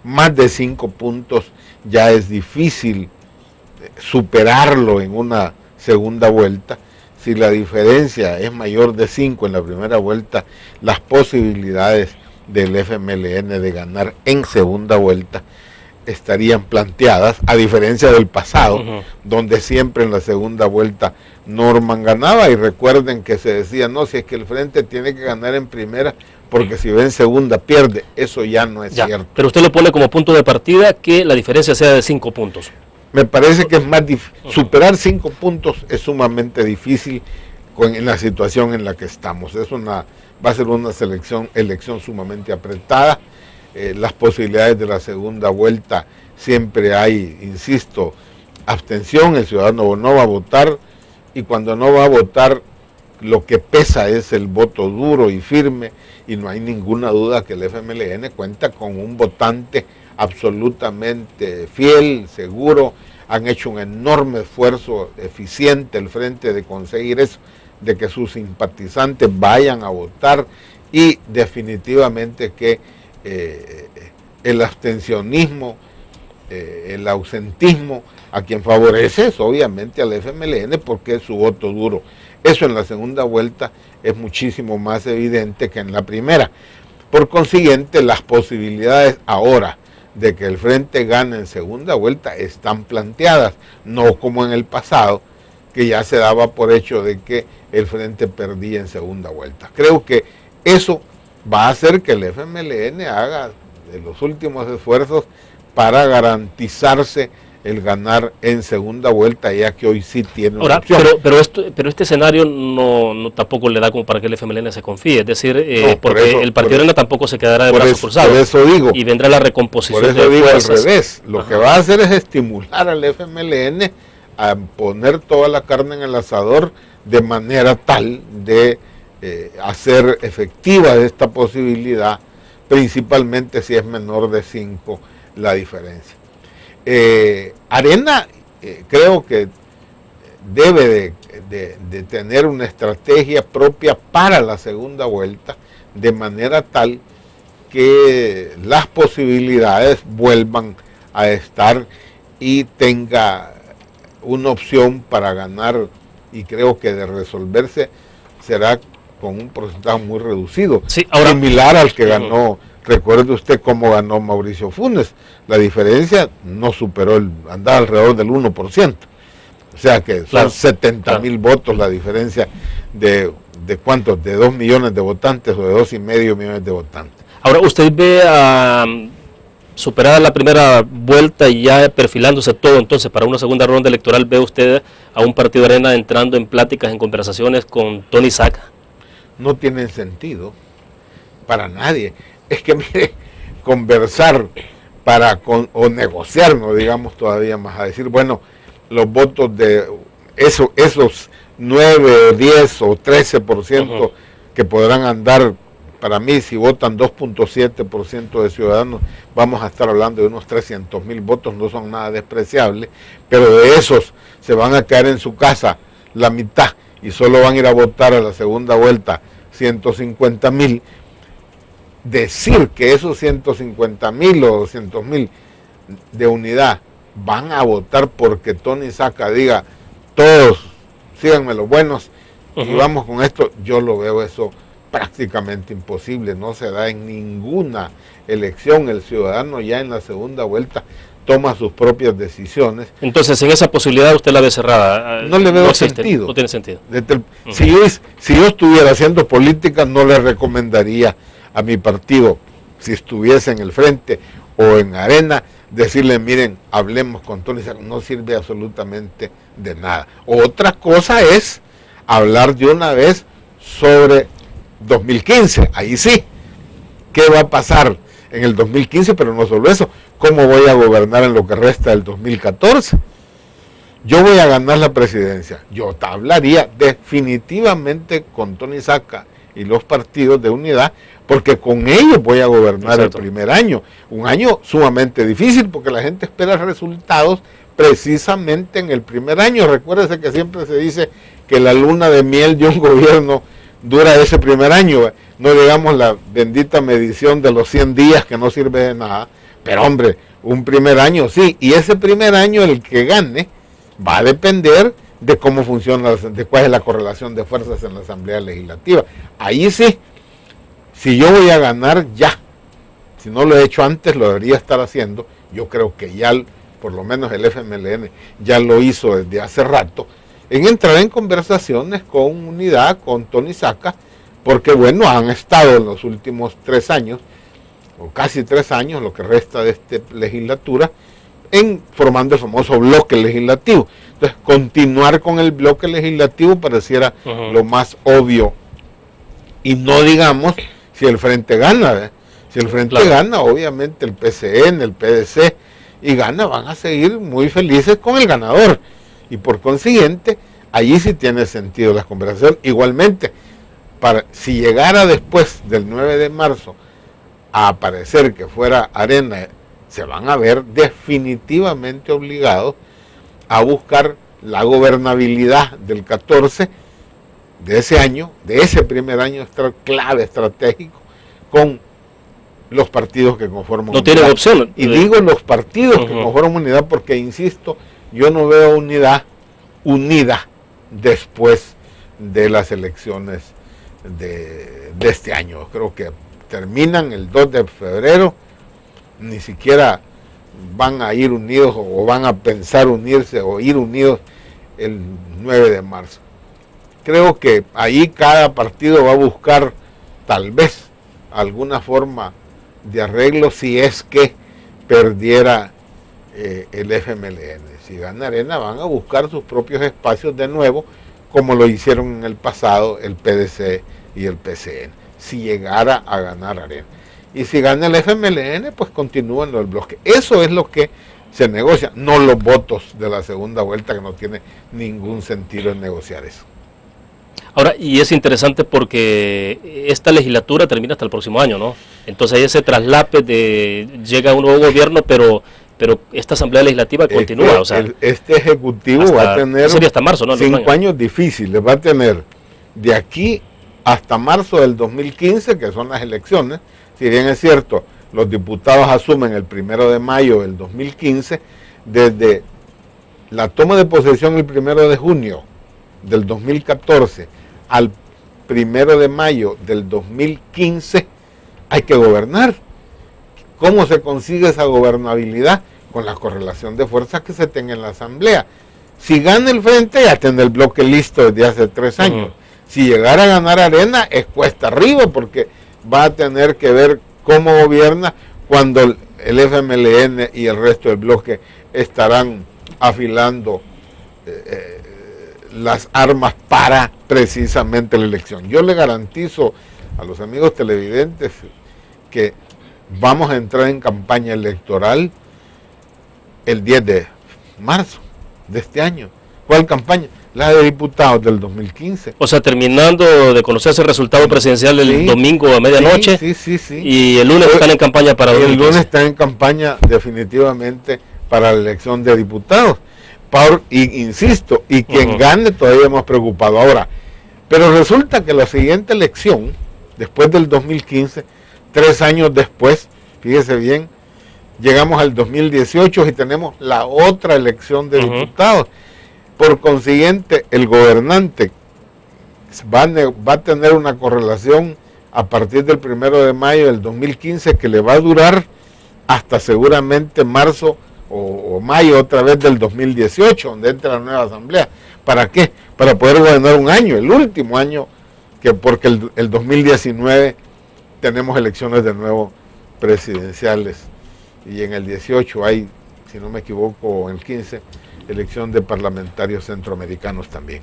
Más de 5 puntos ya es difícil superarlo en una segunda vuelta. Si la diferencia es mayor de 5 en la primera vuelta, las posibilidades del FMLN de ganar en segunda vuelta estarían planteadas, a diferencia del pasado, donde siempre en la segunda vuelta Norman ganaba, y recuerden que se decía, no, si es que el Frente tiene que ganar en primera, porque si va en segunda pierde. Eso ya no es cierto. Pero usted lo pone como punto de partida que la diferencia sea de 5 puntos. Me parece que es más difícil. Superar 5 puntos es sumamente difícil en la situación en la que estamos. Va a ser una elección sumamente apretada. Las posibilidades de la segunda vuelta siempre hay, insisto, abstención. El ciudadano no va a votar, y cuando no va a votar, lo que pesa es el voto duro y firme, y no hay ninguna duda que el FMLN cuenta con un votante absolutamente fiel, seguro. Han hecho un enorme esfuerzo eficiente el Frente de conseguir eso, de que sus simpatizantes vayan a votar, y definitivamente que el abstencionismo, el ausentismo, a quien favorece es obviamente al FMLN, porque es su voto duro. Eso en la segunda vuelta es muchísimo más evidente que en la primera. Por consiguiente, las posibilidades ahora de que el Frente gane en segunda vuelta están planteadas, no como en el pasado, que ya se daba por hecho de que el Frente perdía en segunda vuelta. Creo que eso va a hacer que el FMLN haga los últimos esfuerzos para garantizarse el ganar en segunda vuelta, ya que hoy sí tiene una opción. Pero este escenario no tampoco le da como para que el FMLN se confíe, es decir, porque el Partido Arena tampoco se quedará de brazos cruzados. Por eso digo. Y vendrá la recomposición. Por eso digo al revés. Lo que va a hacer es estimular al FMLN a poner toda la carne en el asador de manera tal de hacer efectiva esta posibilidad, principalmente si es menor de 5 la diferencia. Arena creo que debe de tener una estrategia propia para la segunda vuelta, de manera tal que las posibilidades vuelvan a estar y tenga una opción para ganar, y creo que de resolverse será con un porcentaje muy reducido, similar al que ganó. Recuerde usted cómo ganó Mauricio Funes. La diferencia no superó, andaba alrededor del 1%. O sea que son 70.000 votos la diferencia de ¿cuántos? De 2 millones de votantes o de 2,5 millones de votantes. Ahora, ¿usted ve superada la primera vuelta y ya perfilándose todo entonces para una segunda ronda electoral, ve usted a un Partido Arena entrando en pláticas, en conversaciones con Tony Saca? No tiene sentido para nadie. Es que mire, conversar o negociar, no digamos todavía más, a decir, bueno, los votos de esos 9, 10 o 13% que podrán andar, para mí, si votan 2.7% de ciudadanos, vamos a estar hablando de unos 300.000 votos, no son nada despreciables, pero de esos se van a quedar en su casa la mitad y solo van a ir a votar a la segunda vuelta 150.000. Decir que esos 150.000 o 200.000 de unidad van a votar porque Tony Saca diga, todos síganme los buenos y vamos con esto, yo lo veo eso prácticamente imposible. No se da en ninguna elección. El ciudadano ya en la segunda vuelta toma sus propias decisiones. Entonces, en esa posibilidad usted la ve cerrada. No le veo sentido. No tiene sentido. Si yo estuviera haciendo política, no le recomendaría a mi partido, si estuviese en el frente o en Arena, decirle, miren, hablemos con Tony Saca. No sirve absolutamente de nada. Otra cosa es hablar de una vez sobre 2015. Ahí sí, ¿qué va a pasar en el 2015? Pero no solo eso, ¿cómo voy a gobernar en lo que resta del 2014? Yo voy a ganar la presidencia. Yo hablaría definitivamente con Tony Saca y los partidos de unidad, porque con ellos voy a gobernar el primer año. Un año sumamente difícil, porque la gente espera resultados precisamente en el primer año. Recuérdese que siempre se dice que la luna de miel de un gobierno dura ese primer año. No digamos la bendita medición de los 100 días, que no sirve de nada, pero hombre, un primer año sí, y ese primer año el que gane va a depender de cómo funciona, de cuál es la correlación de fuerzas en la Asamblea Legislativa. Ahí sí, si yo voy a ganar ya, si no lo he hecho antes, lo debería estar haciendo. Yo creo que ya, por lo menos el FMLN, ya lo hizo desde hace rato, en entrar en conversaciones con Unidad, con Tony Saca, porque bueno, han estado en los últimos 3 años, o casi 3 años, lo que resta de esta legislatura, formando el famoso bloque legislativo. Entonces, continuar con el bloque legislativo pareciera lo más obvio. Y no digamos si el Frente gana. Si el Frente gana, obviamente el PCN, el PDC y gana, van a seguir muy felices con el ganador. Y por consiguiente, allí sí tiene sentido la conversación. Igualmente, si llegara después del 9 de marzo a aparecer que fuera Arena, se van a ver definitivamente obligados a buscar la gobernabilidad del 14 de ese año, de ese primer año clave estratégico, con los partidos que conforman Unidad. No tienen opción. Y digo los partidos que conforman Unidad porque, insisto, yo no veo Unidad unida después de las elecciones de este año. Creo que terminan el 2 de febrero, ni siquiera van a ir unidos o van a pensar unirse o ir unidos el 9 de marzo. Creo que ahí cada partido va a buscar tal vez alguna forma de arreglo si es que perdiera el FMLN. Si gana Arena, van a buscar sus propios espacios de nuevo, como lo hicieron en el pasado el PDC y el PCN, si llegara a ganar Arena. Y si gana el FMLN, pues continúan el bloque. Eso es lo que se negocia, no los votos de la segunda vuelta, que no tiene ningún sentido en negociar eso. Ahora, y es interesante porque esta legislatura termina hasta el próximo año, ¿no? Entonces hay ese traslape llega un nuevo gobierno, pero esta asamblea legislativa continúa. Este ejecutivo va a tener hasta marzo, ¿no? 5 años difíciles, va a tener de aquí hasta marzo del 2015, que son las elecciones. Si bien es cierto, los diputados asumen el 1 de mayo del 2015, desde la toma de posesión el 1 de junio del 2014 al 1 de mayo del 2015, hay que gobernar. ¿Cómo se consigue esa gobernabilidad? Con la correlación de fuerzas que se tenga en la asamblea. Si gana el frente, ya tiene el bloque listo desde hace 3 años. Si llegara a ganar Arena, es cuesta arriba, porque va a tener que ver cómo gobierna cuando el FMLN y el resto del bloque estarán afilando las armas para precisamente la elección. Yo le garantizo a los amigos televidentes que vamos a entrar en campaña electoral el 10 de marzo de este año. ¿Cuál campaña? La de diputados del 2015. O sea, terminando de conocerse el resultado presidencial el domingo a medianoche. Sí. Y el lunes están en campaña para 2015. El lunes están en campaña definitivamente para la elección de diputados. Insisto, y quien gane todavía hemos preocupado. Ahora, pero resulta que la siguiente elección, después del 2015, 3 años después, fíjese bien, llegamos al 2018 y tenemos la otra elección de diputados. Por consiguiente, el gobernante va a tener una correlación a partir del 1 de mayo del 2015 que le va a durar hasta seguramente marzo o mayo otra vez del 2018, donde entra la nueva asamblea. ¿Para qué? Para poder gobernar un año, el último año, porque el 2019 tenemos elecciones de nuevo presidenciales, y en el 18 hay, si no me equivoco, en el 15, elección de parlamentarios centroamericanos también.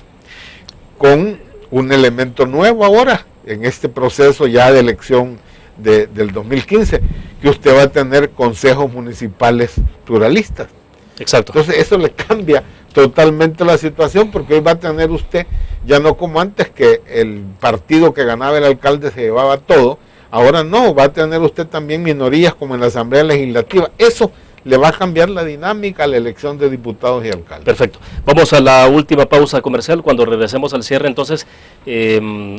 Con un elemento nuevo ahora, en este proceso ya de elección del 2015, que usted va a tener consejos municipales pluralistas. Exacto. Entonces eso le cambia totalmente la situación, porque hoy va a tener usted, ya no como antes, que el partido que ganaba el alcalde se llevaba todo. Ahora no, va a tener usted también minorías como en la Asamblea Legislativa. Eso le va a cambiar la dinámica a la elección de diputados y alcaldes. Perfecto. Vamos a la última pausa comercial. Cuando regresemos al cierre, entonces,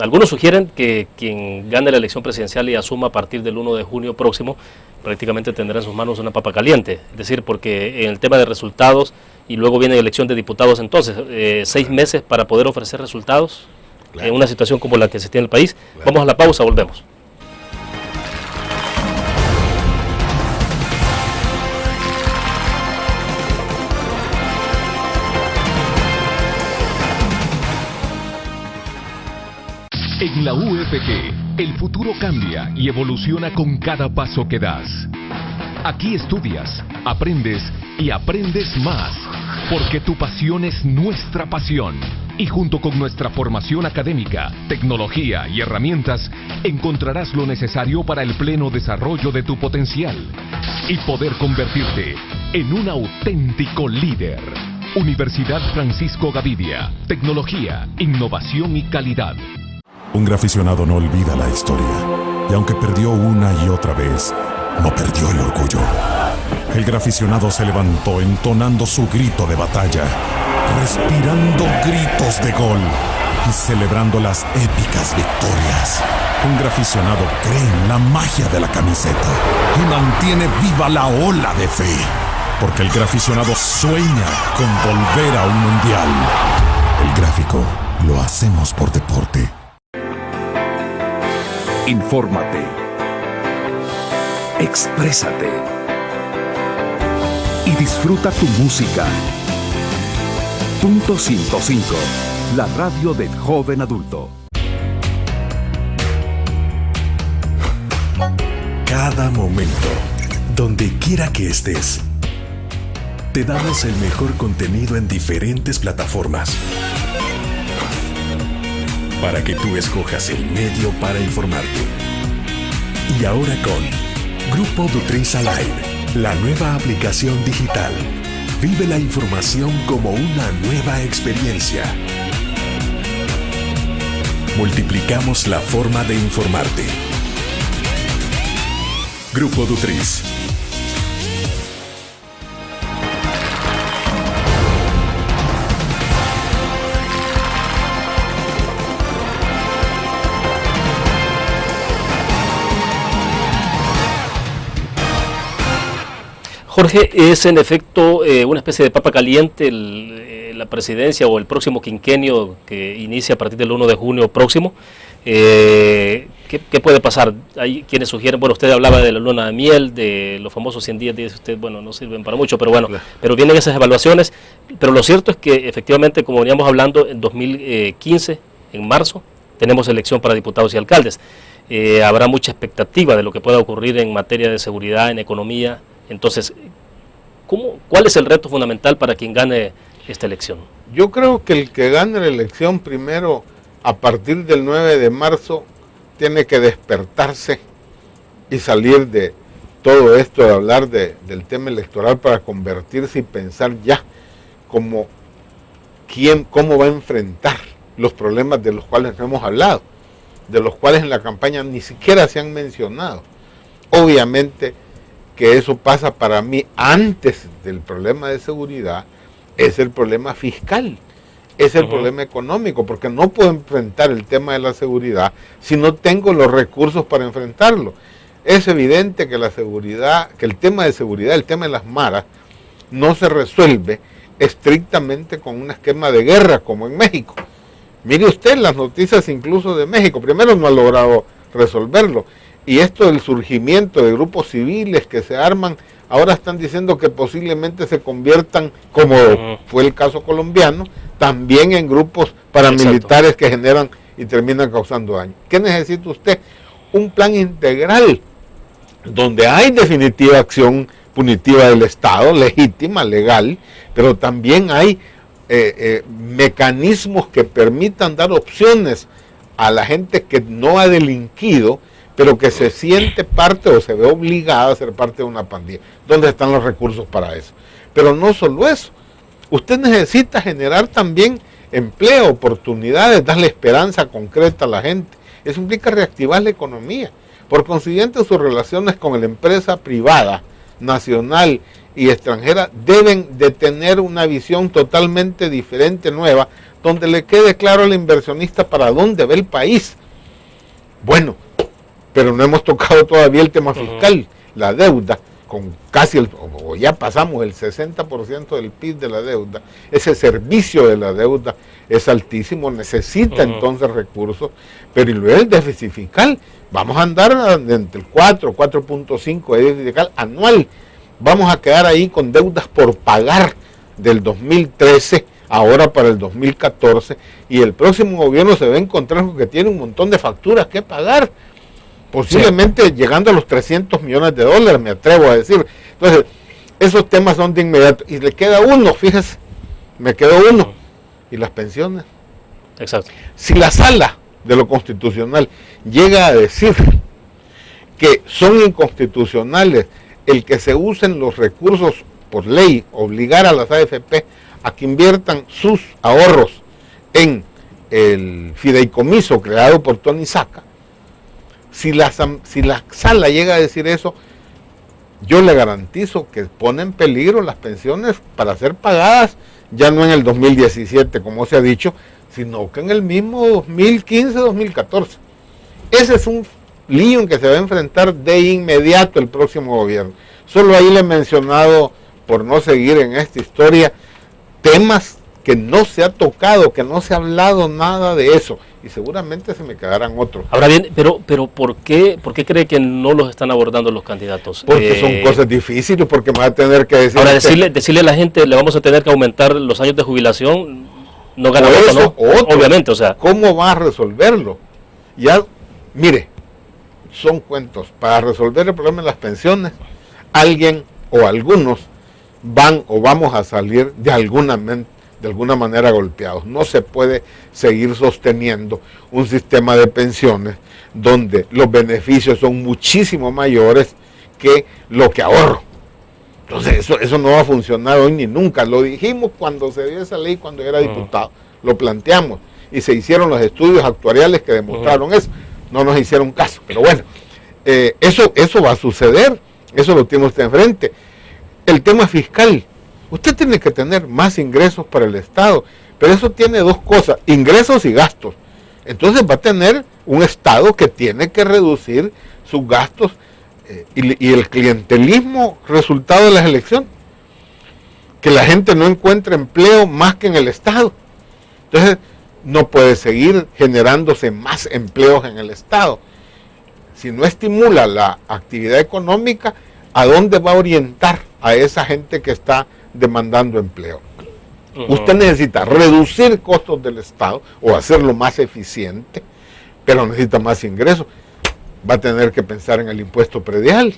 algunos sugieren que quien gane la elección presidencial y asuma a partir del 1 de junio próximo, prácticamente tendrá en sus manos una papa caliente. Es decir, porque en el tema de resultados, y luego viene la elección de diputados, entonces, 6 meses para poder ofrecer resultados en una situación como la que se tiene en el país. Vamos a la pausa, volvemos. En la UFG, el futuro cambia y evoluciona con cada paso que das. Aquí estudias, aprendes y aprendes más, porque tu pasión es nuestra pasión. Y junto con nuestra formación académica, tecnología y herramientas, encontrarás lo necesario para el pleno desarrollo de tu potencial y poder convertirte en un auténtico líder. Universidad Francisco Gavidia, tecnología, innovación y calidad. Un graficionado no olvida la historia, y aunque perdió una y otra vez, no perdió el orgullo. El graficionado se levantó entonando su grito de batalla, respirando gritos de gol y celebrando las épicas victorias. Un graficionado cree en la magia de la camiseta y mantiene viva la ola de fe, porque el graficionado sueña con volver a un mundial. El gráfico lo hacemos por deporte. Infórmate. Exprésate. Y disfruta tu música. Punto 105. La radio del joven adulto. cada momento, donde quiera que estés. Te damos el mejor contenido en diferentes plataformas para que tú escojas el medio para informarte. Y ahora con Grupo Dutris Alive, la nueva aplicación digital. Vive la información como una nueva experiencia. Multiplicamos la forma de informarte. Grupo Dutris. Jorge, es en efecto una especie de papa caliente la presidencia o el próximo quinquenio que inicia a partir del 1 de junio próximo. ¿Qué puede pasar? Hay quienes sugieren, bueno, usted hablaba de la luna de miel, de los famosos 100 días, dice usted, bueno, no sirven para mucho, pero bueno, pero vienen esas evaluaciones. Pero lo cierto es que efectivamente, como veníamos hablando, en 2015, en marzo, tenemos elección para diputados y alcaldes. Habrá mucha expectativa de lo que pueda ocurrir en materia de seguridad, en economía. Entonces, ¿cuál es el reto fundamental para quien gane esta elección? Yo creo que el que gane la elección primero, a partir del 9 de marzo, tiene que despertarse y salir de todo esto de hablar del tema electoral para convertirse y pensar ya cómo va a enfrentar los problemas de los cuales no hemos hablado, de los cuales en la campaña ni siquiera se han mencionado. Obviamente que eso pasa para mí antes del problema de seguridad, es el problema fiscal, es el problema económico, porque no puedo enfrentar el tema de la seguridad si no tengo los recursos para enfrentarlo. Es evidente que la seguridad, que el tema de seguridad, el tema de las maras, no se resuelve estrictamente con un esquema de guerra como en México. Mire usted las noticias incluso de México, primero no ha logrado resolverlo. Y esto del surgimiento de grupos civiles que se arman, ahora están diciendo que posiblemente se conviertan, como fue el caso colombiano, también en grupos paramilitares que generan y terminan causando daño. ¿Qué necesita usted? Un plan integral, donde hay definitiva acción punitiva del Estado, legítima, legal, pero también hay mecanismos que permitan dar opciones a la gente que no ha delinquido, pero que se siente parte o se ve obligada a ser parte de una pandilla. ¿Dónde están los recursos para eso? Pero no solo eso. Usted necesita generar también empleo, oportunidades, darle esperanza concreta a la gente. Eso implica reactivar la economía. Por consiguiente, sus relaciones con la empresa privada, nacional y extranjera deben de tener una visión totalmente diferente, nueva, donde le quede claro al inversionista para dónde va el país. Bueno, pero no hemos tocado todavía el tema fiscal, la deuda, con casi o ya pasamos el 60% del PIB de la deuda. Ese servicio de la deuda es altísimo, necesita entonces recursos, pero y luego el déficit fiscal, vamos a andar entre el 4.5 de déficit fiscal anual, vamos a quedar ahí con deudas por pagar del 2013, ahora para el 2014, y el próximo gobierno se va a encontrar con que tiene un montón de facturas que pagar, posiblemente llegando a los 300 millones de dólares, me atrevo a decir. Entonces, esos temas son de inmediato. Y le queda uno, fíjese, me quedó uno. Y las pensiones. Exacto. Si la sala de lo constitucional llega a decir que son inconstitucionales el que se usen los recursos por ley, obligar a las AFP a que inviertan sus ahorros en el fideicomiso creado por Tony Saca, si la sala llega a decir eso, yo le garantizo que pone en peligro las pensiones para ser pagadas ya no en el 2017, como se ha dicho, sino que en el mismo 2015-2014. Ese es un lío en que se va a enfrentar de inmediato el próximo gobierno. Solo ahí le he mencionado, por no seguir en esta historia, temas que no se ha tocado, que no se ha hablado nada de eso, y seguramente se me quedarán otros. Ahora bien, pero ¿por qué cree que no los están abordando los candidatos? Porque son cosas difíciles, porque me va a tener que decir... Ahora, decirle a la gente, le vamos a tener que aumentar los años de jubilación, no gana voto, ¿no? Otro, obviamente, o sea... ¿Cómo va a resolverlo? Ya, mire, son cuentos. Para resolver el problema de las pensiones, alguien o algunos van o vamos a salir de alguna manera golpeados. No se puede seguir sosteniendo un sistema de pensiones donde los beneficios son muchísimo mayores que lo que ahorro. Entonces eso no va a funcionar hoy ni nunca. Lo dijimos cuando se dio esa ley, cuando era diputado, lo planteamos y se hicieron los estudios actuariales que demostraron eso. No nos hicieron caso, pero bueno, eso va a suceder, eso lo tiene usted enfrente. El tema fiscal, usted tiene que tener más ingresos para el Estado, pero eso tiene dos cosas, ingresos y gastos. Entonces va a tener un Estado que tiene que reducir sus gastos y el clientelismo resultado de las elecciones, que la gente no encuentre empleo más que en el Estado. Entonces no puede seguir generándose más empleos en el Estado. Si no estimula la actividad económica, ¿a dónde va a orientar a esa gente que está demandando empleo? Usted necesita reducir costos del Estado o hacerlo más eficiente, pero necesita más ingresos. Va a tener que pensar en el impuesto predial,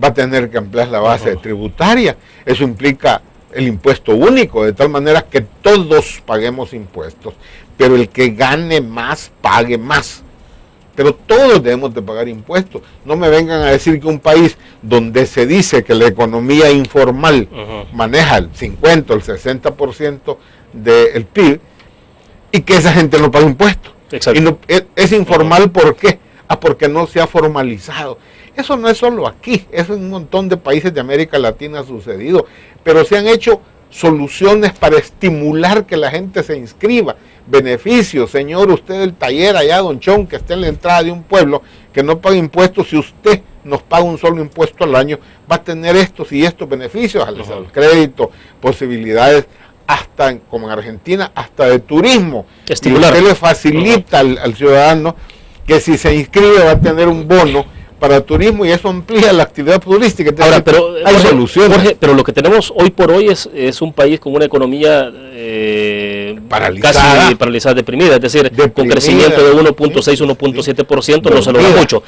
va a tener que ampliar la base tributaria. Eso implica el impuesto único, de tal manera que todos paguemos impuestos, pero el que gane más, pague más. Pero todos debemos de pagar impuestos. No me vengan a decir que un país donde se dice que la economía informal maneja el 50 o el 60% del PIB y que esa gente no paga impuestos. Y no, es informal, ¿por qué? Porque no se ha formalizado. Eso no es solo aquí, eso en un montón de países de América Latina ha sucedido, pero se han hecho soluciones para estimular que la gente se inscriba. Beneficios, señor, usted del taller allá, don Chon, que está en la entrada de un pueblo, que no paga impuestos, si usted nos paga un solo impuesto al año, va a tener estos y estos beneficios, al crédito, posibilidades, hasta, como en Argentina, hasta de turismo. Estimular. Y usted le facilita al ciudadano que si se inscribe va a tener un bono para turismo y eso amplía la actividad turística. Entonces, ahora, pero hay soluciones. Jorge, pero lo que tenemos hoy por hoy es un país con una economía casi paralizada, deprimida, es decir, con crecimiento de 1.6, 1.7%, no se logra mucho.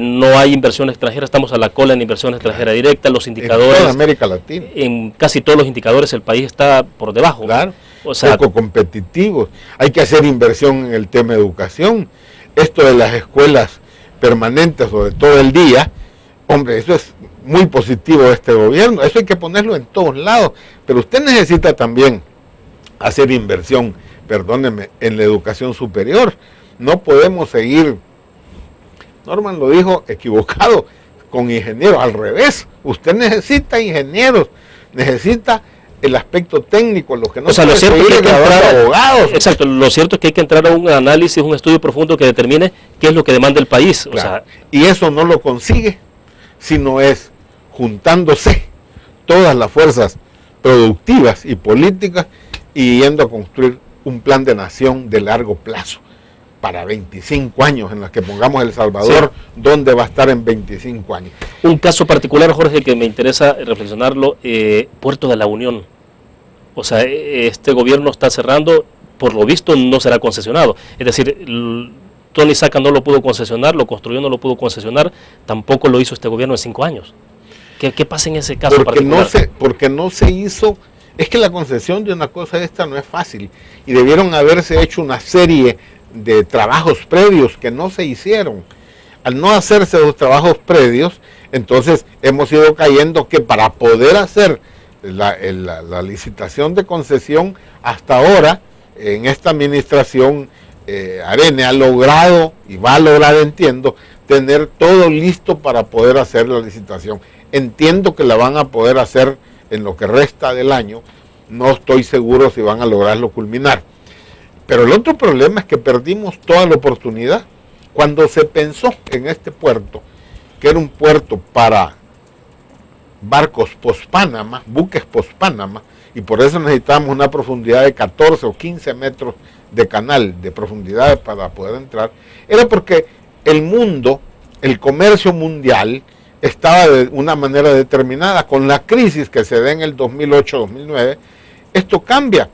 No hay inversión extranjera, estamos a la cola en inversión extranjera directa, los indicadores... En toda América Latina. En casi todos los indicadores el país está por debajo. Claro, o sea, poco competitivos. Hay que hacer inversión en el tema de educación. Esto de las escuelas permanentes o de todo el día, hombre, eso es muy positivo de este gobierno, eso hay que ponerlo en todos lados, pero usted necesita también hacer inversión, perdóneme, en la educación superior. No podemos seguir, Norman lo dijo equivocado, con ingenieros, al revés, usted necesita ingenieros, necesita el aspecto técnico, lo que no lo cierto es que hay que entrar abogados. Exacto, lo cierto es que hay que entrar a un análisis, un estudio profundo que determine qué es lo que demanda el país. Claro. O sea, y eso no lo consigue, sino es juntándose todas las fuerzas productivas y políticas y yendo a construir un plan de nación de largo plazo para 25 años, en los que pongamos El Salvador, ¿dónde va a estar en 25 años? Un caso particular, Jorge, que me interesa reflexionarlo, Puerto de la Unión. O sea, este gobierno está cerrando, por lo visto no será concesionado. Es decir, Tony Saca no lo pudo concesionar, lo construyó, no lo pudo concesionar, tampoco lo hizo este gobierno en 5 años. ¿Qué pasa en ese caso particular? Porque no se hizo, es que la concesión de una cosa esta no es fácil, y debieron haberse hecho una serie de trabajos previos que no se hicieron. Al no hacerse los trabajos previos, entonces hemos ido cayendo que para poder hacer la licitación de concesión, hasta ahora, en esta administración, Arena ha logrado, y va a lograr, entiendo, tener todo listo para poder hacer la licitación. Entiendo que la van a poder hacer en lo que resta del año, no estoy seguro si van a lograrlo culminar. Pero el otro problema es que perdimos toda la oportunidad. Cuando se pensó en este puerto, que era un puerto para barcos post-Panamá, buques post-Panamá, y por eso necesitábamos una profundidad de 14 o 15 metros de canal de profundidad para poder entrar, era porque el mundo, el comercio mundial, estaba de una manera determinada. Con la crisis que se da en el 2008-2009, esto cambia.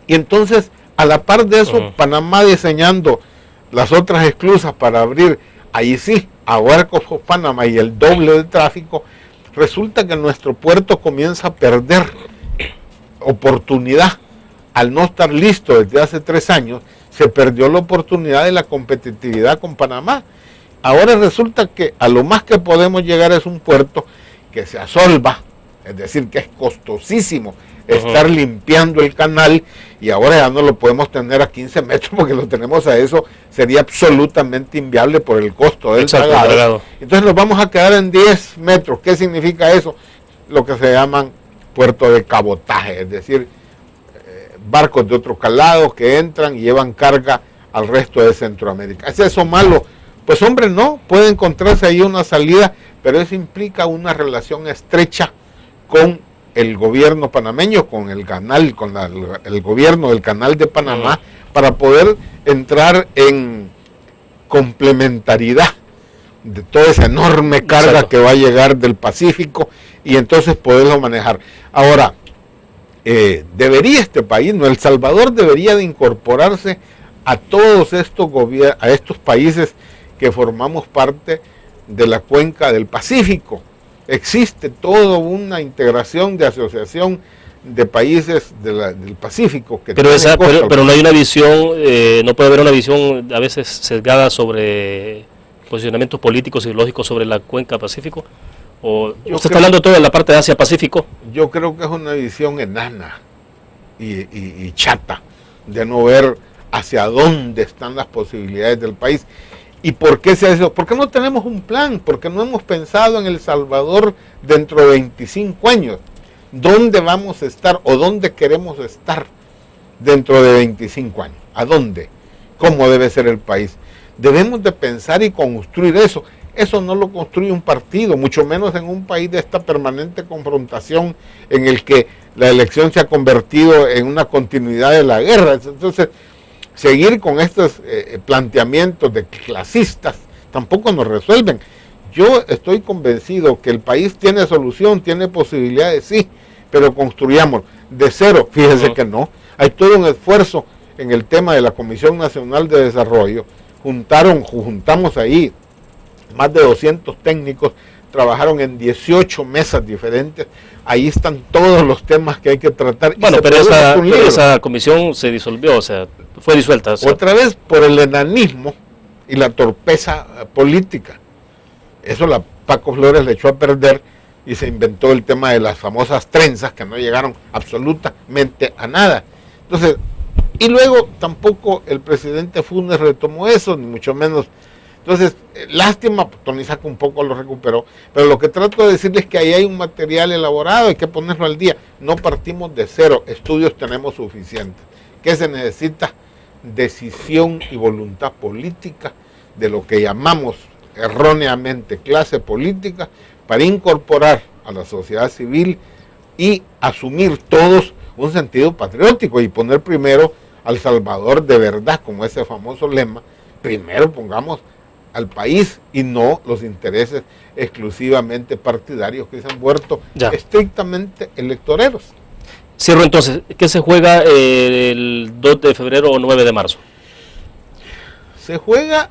Y entonces, a la par de eso, Panamá diseñando las otras esclusas para abrir ahí sí, a Barcos of Panama y el doble de tráfico, resulta que nuestro puerto comienza a perder oportunidad. Al no estar listo desde hace 3 años, se perdió la oportunidad de la competitividad con Panamá. Ahora resulta que a lo más que podemos llegar es un puerto que se asolva, es decir, que es costosísimo estar limpiando el canal, y ahora ya no lo podemos tener a 15 metros porque lo tenemos a eso, sería absolutamente inviable por el costo del dragado. Entonces nos vamos a quedar en 10 metros. ¿Qué significa eso? Lo que se llaman puertos de cabotaje, es decir, barcos de otro calado que entran y llevan carga al resto de Centroamérica. ¿Es eso malo? Pues hombre, no, puede encontrarse ahí una salida, pero eso implica una relación estrecha con el gobierno panameño, con el canal, con el gobierno del Canal de Panamá, para poder entrar en complementariedad de toda esa enorme carga que va a llegar del Pacífico y entonces poderlo manejar. Ahora, debería este país, no, El Salvador debería de incorporarse a todos estos países que formamos parte de la cuenca del Pacífico. Existe toda una integración de asociación de países del Pacífico. Que pero no hay una visión, no puede haber una visión a veces sesgada sobre posicionamientos políticos y ideológicos sobre la cuenca Pacífico. ¿O usted está hablando todo de la parte de Asia-Pacífico? Yo creo que es una visión enana y chata de no ver hacia dónde están las posibilidades del país. ¿Y por qué se hace eso? Porque no tenemos un plan, porque no hemos pensado en El Salvador dentro de 25 años. ¿Dónde vamos a estar o dónde queremos estar dentro de 25 años? ¿A dónde? ¿Cómo debe ser el país? Debemos de pensar y construir eso. Eso no lo construye un partido, mucho menos en un país de esta permanente confrontación en el que la elección se ha convertido en una continuidad de la guerra. Entonces, seguir con estos planteamientos de clasistas tampoco nos resuelven. Yo estoy convencido que el país tiene solución, tiene posibilidades, sí, pero construyamos de cero. Fíjense que no. Hay todo un esfuerzo en el tema de la Comisión Nacional de Desarrollo. Juntamos ahí más de 200 técnicos, trabajaron en 18 mesas diferentes. Ahí están todos los temas que hay que tratar. Bueno, pero esa comisión se disolvió, o sea, fue disuelta. Otra vez por el enanismo y la torpeza política. Eso la Paco Flores le echó a perder y se inventó el tema de las famosas trenzas que no llegaron absolutamente a nada. Entonces, y luego tampoco el presidente Funes retomó eso, ni mucho menos. Entonces, lástima, Tony Saca un poco lo recuperó, pero lo que trato de decirles es que ahí hay un material elaborado, hay que ponerlo al día. No partimos de cero, estudios tenemos suficientes. ¿Qué se necesita? Decisión y voluntad política de lo que llamamos erróneamente clase política, para incorporar a la sociedad civil y asumir todos un sentido patriótico y poner primero al Salvador de verdad, como ese famoso lema. Primero pongamos al país y no los intereses exclusivamente partidarios que se han vuelto estrictamente electoreros. Cierro entonces, ¿qué se juega el 2 de febrero o 9 de marzo? Se juega,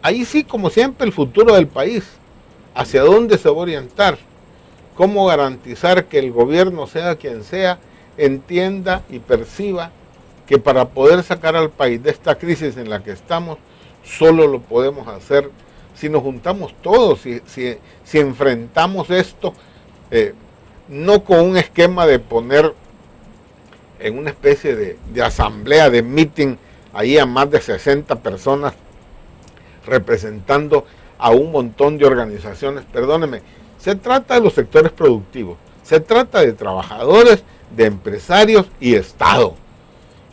ahí sí, como siempre, el futuro del país, hacia dónde se va a orientar, cómo garantizar que el gobierno, sea quien sea, entienda y perciba que para poder sacar al país de esta crisis en la que estamos, solo lo podemos hacer si nos juntamos todos, si enfrentamos esto, no con un esquema de poner en una especie de asamblea, de meeting, ahí a más de 60 personas representando a un montón de organizaciones. Perdónenme, se trata de los sectores productivos, se trata de trabajadores, de empresarios y Estado.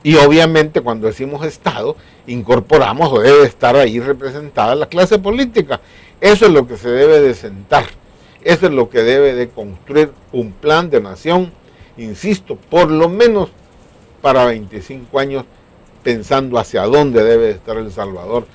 Y obviamente cuando decimos Estado, incorporamos o debe estar ahí representada la clase política. Eso es lo que se debe de sentar, eso es lo que debe de construir un plan de nación, insisto, por lo menos para 25 años, pensando hacia dónde debe de estar El Salvador,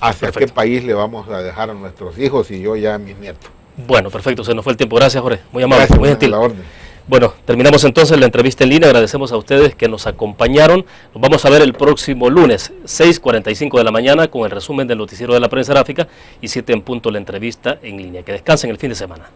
hacia qué país le vamos a dejar a nuestros hijos y yo ya a mis nietos. Bueno, perfecto, se nos fue el tiempo. Gracias, Jorge. Muy amable, gracias, muy gentil. La orden. Bueno, terminamos entonces la entrevista en línea. Agradecemos a ustedes que nos acompañaron. Nos vamos a ver el próximo lunes, 6:45 de la mañana, con el resumen del noticiero de la prensa gráfica y 7 en punto la entrevista en línea. Que descansen el fin de semana.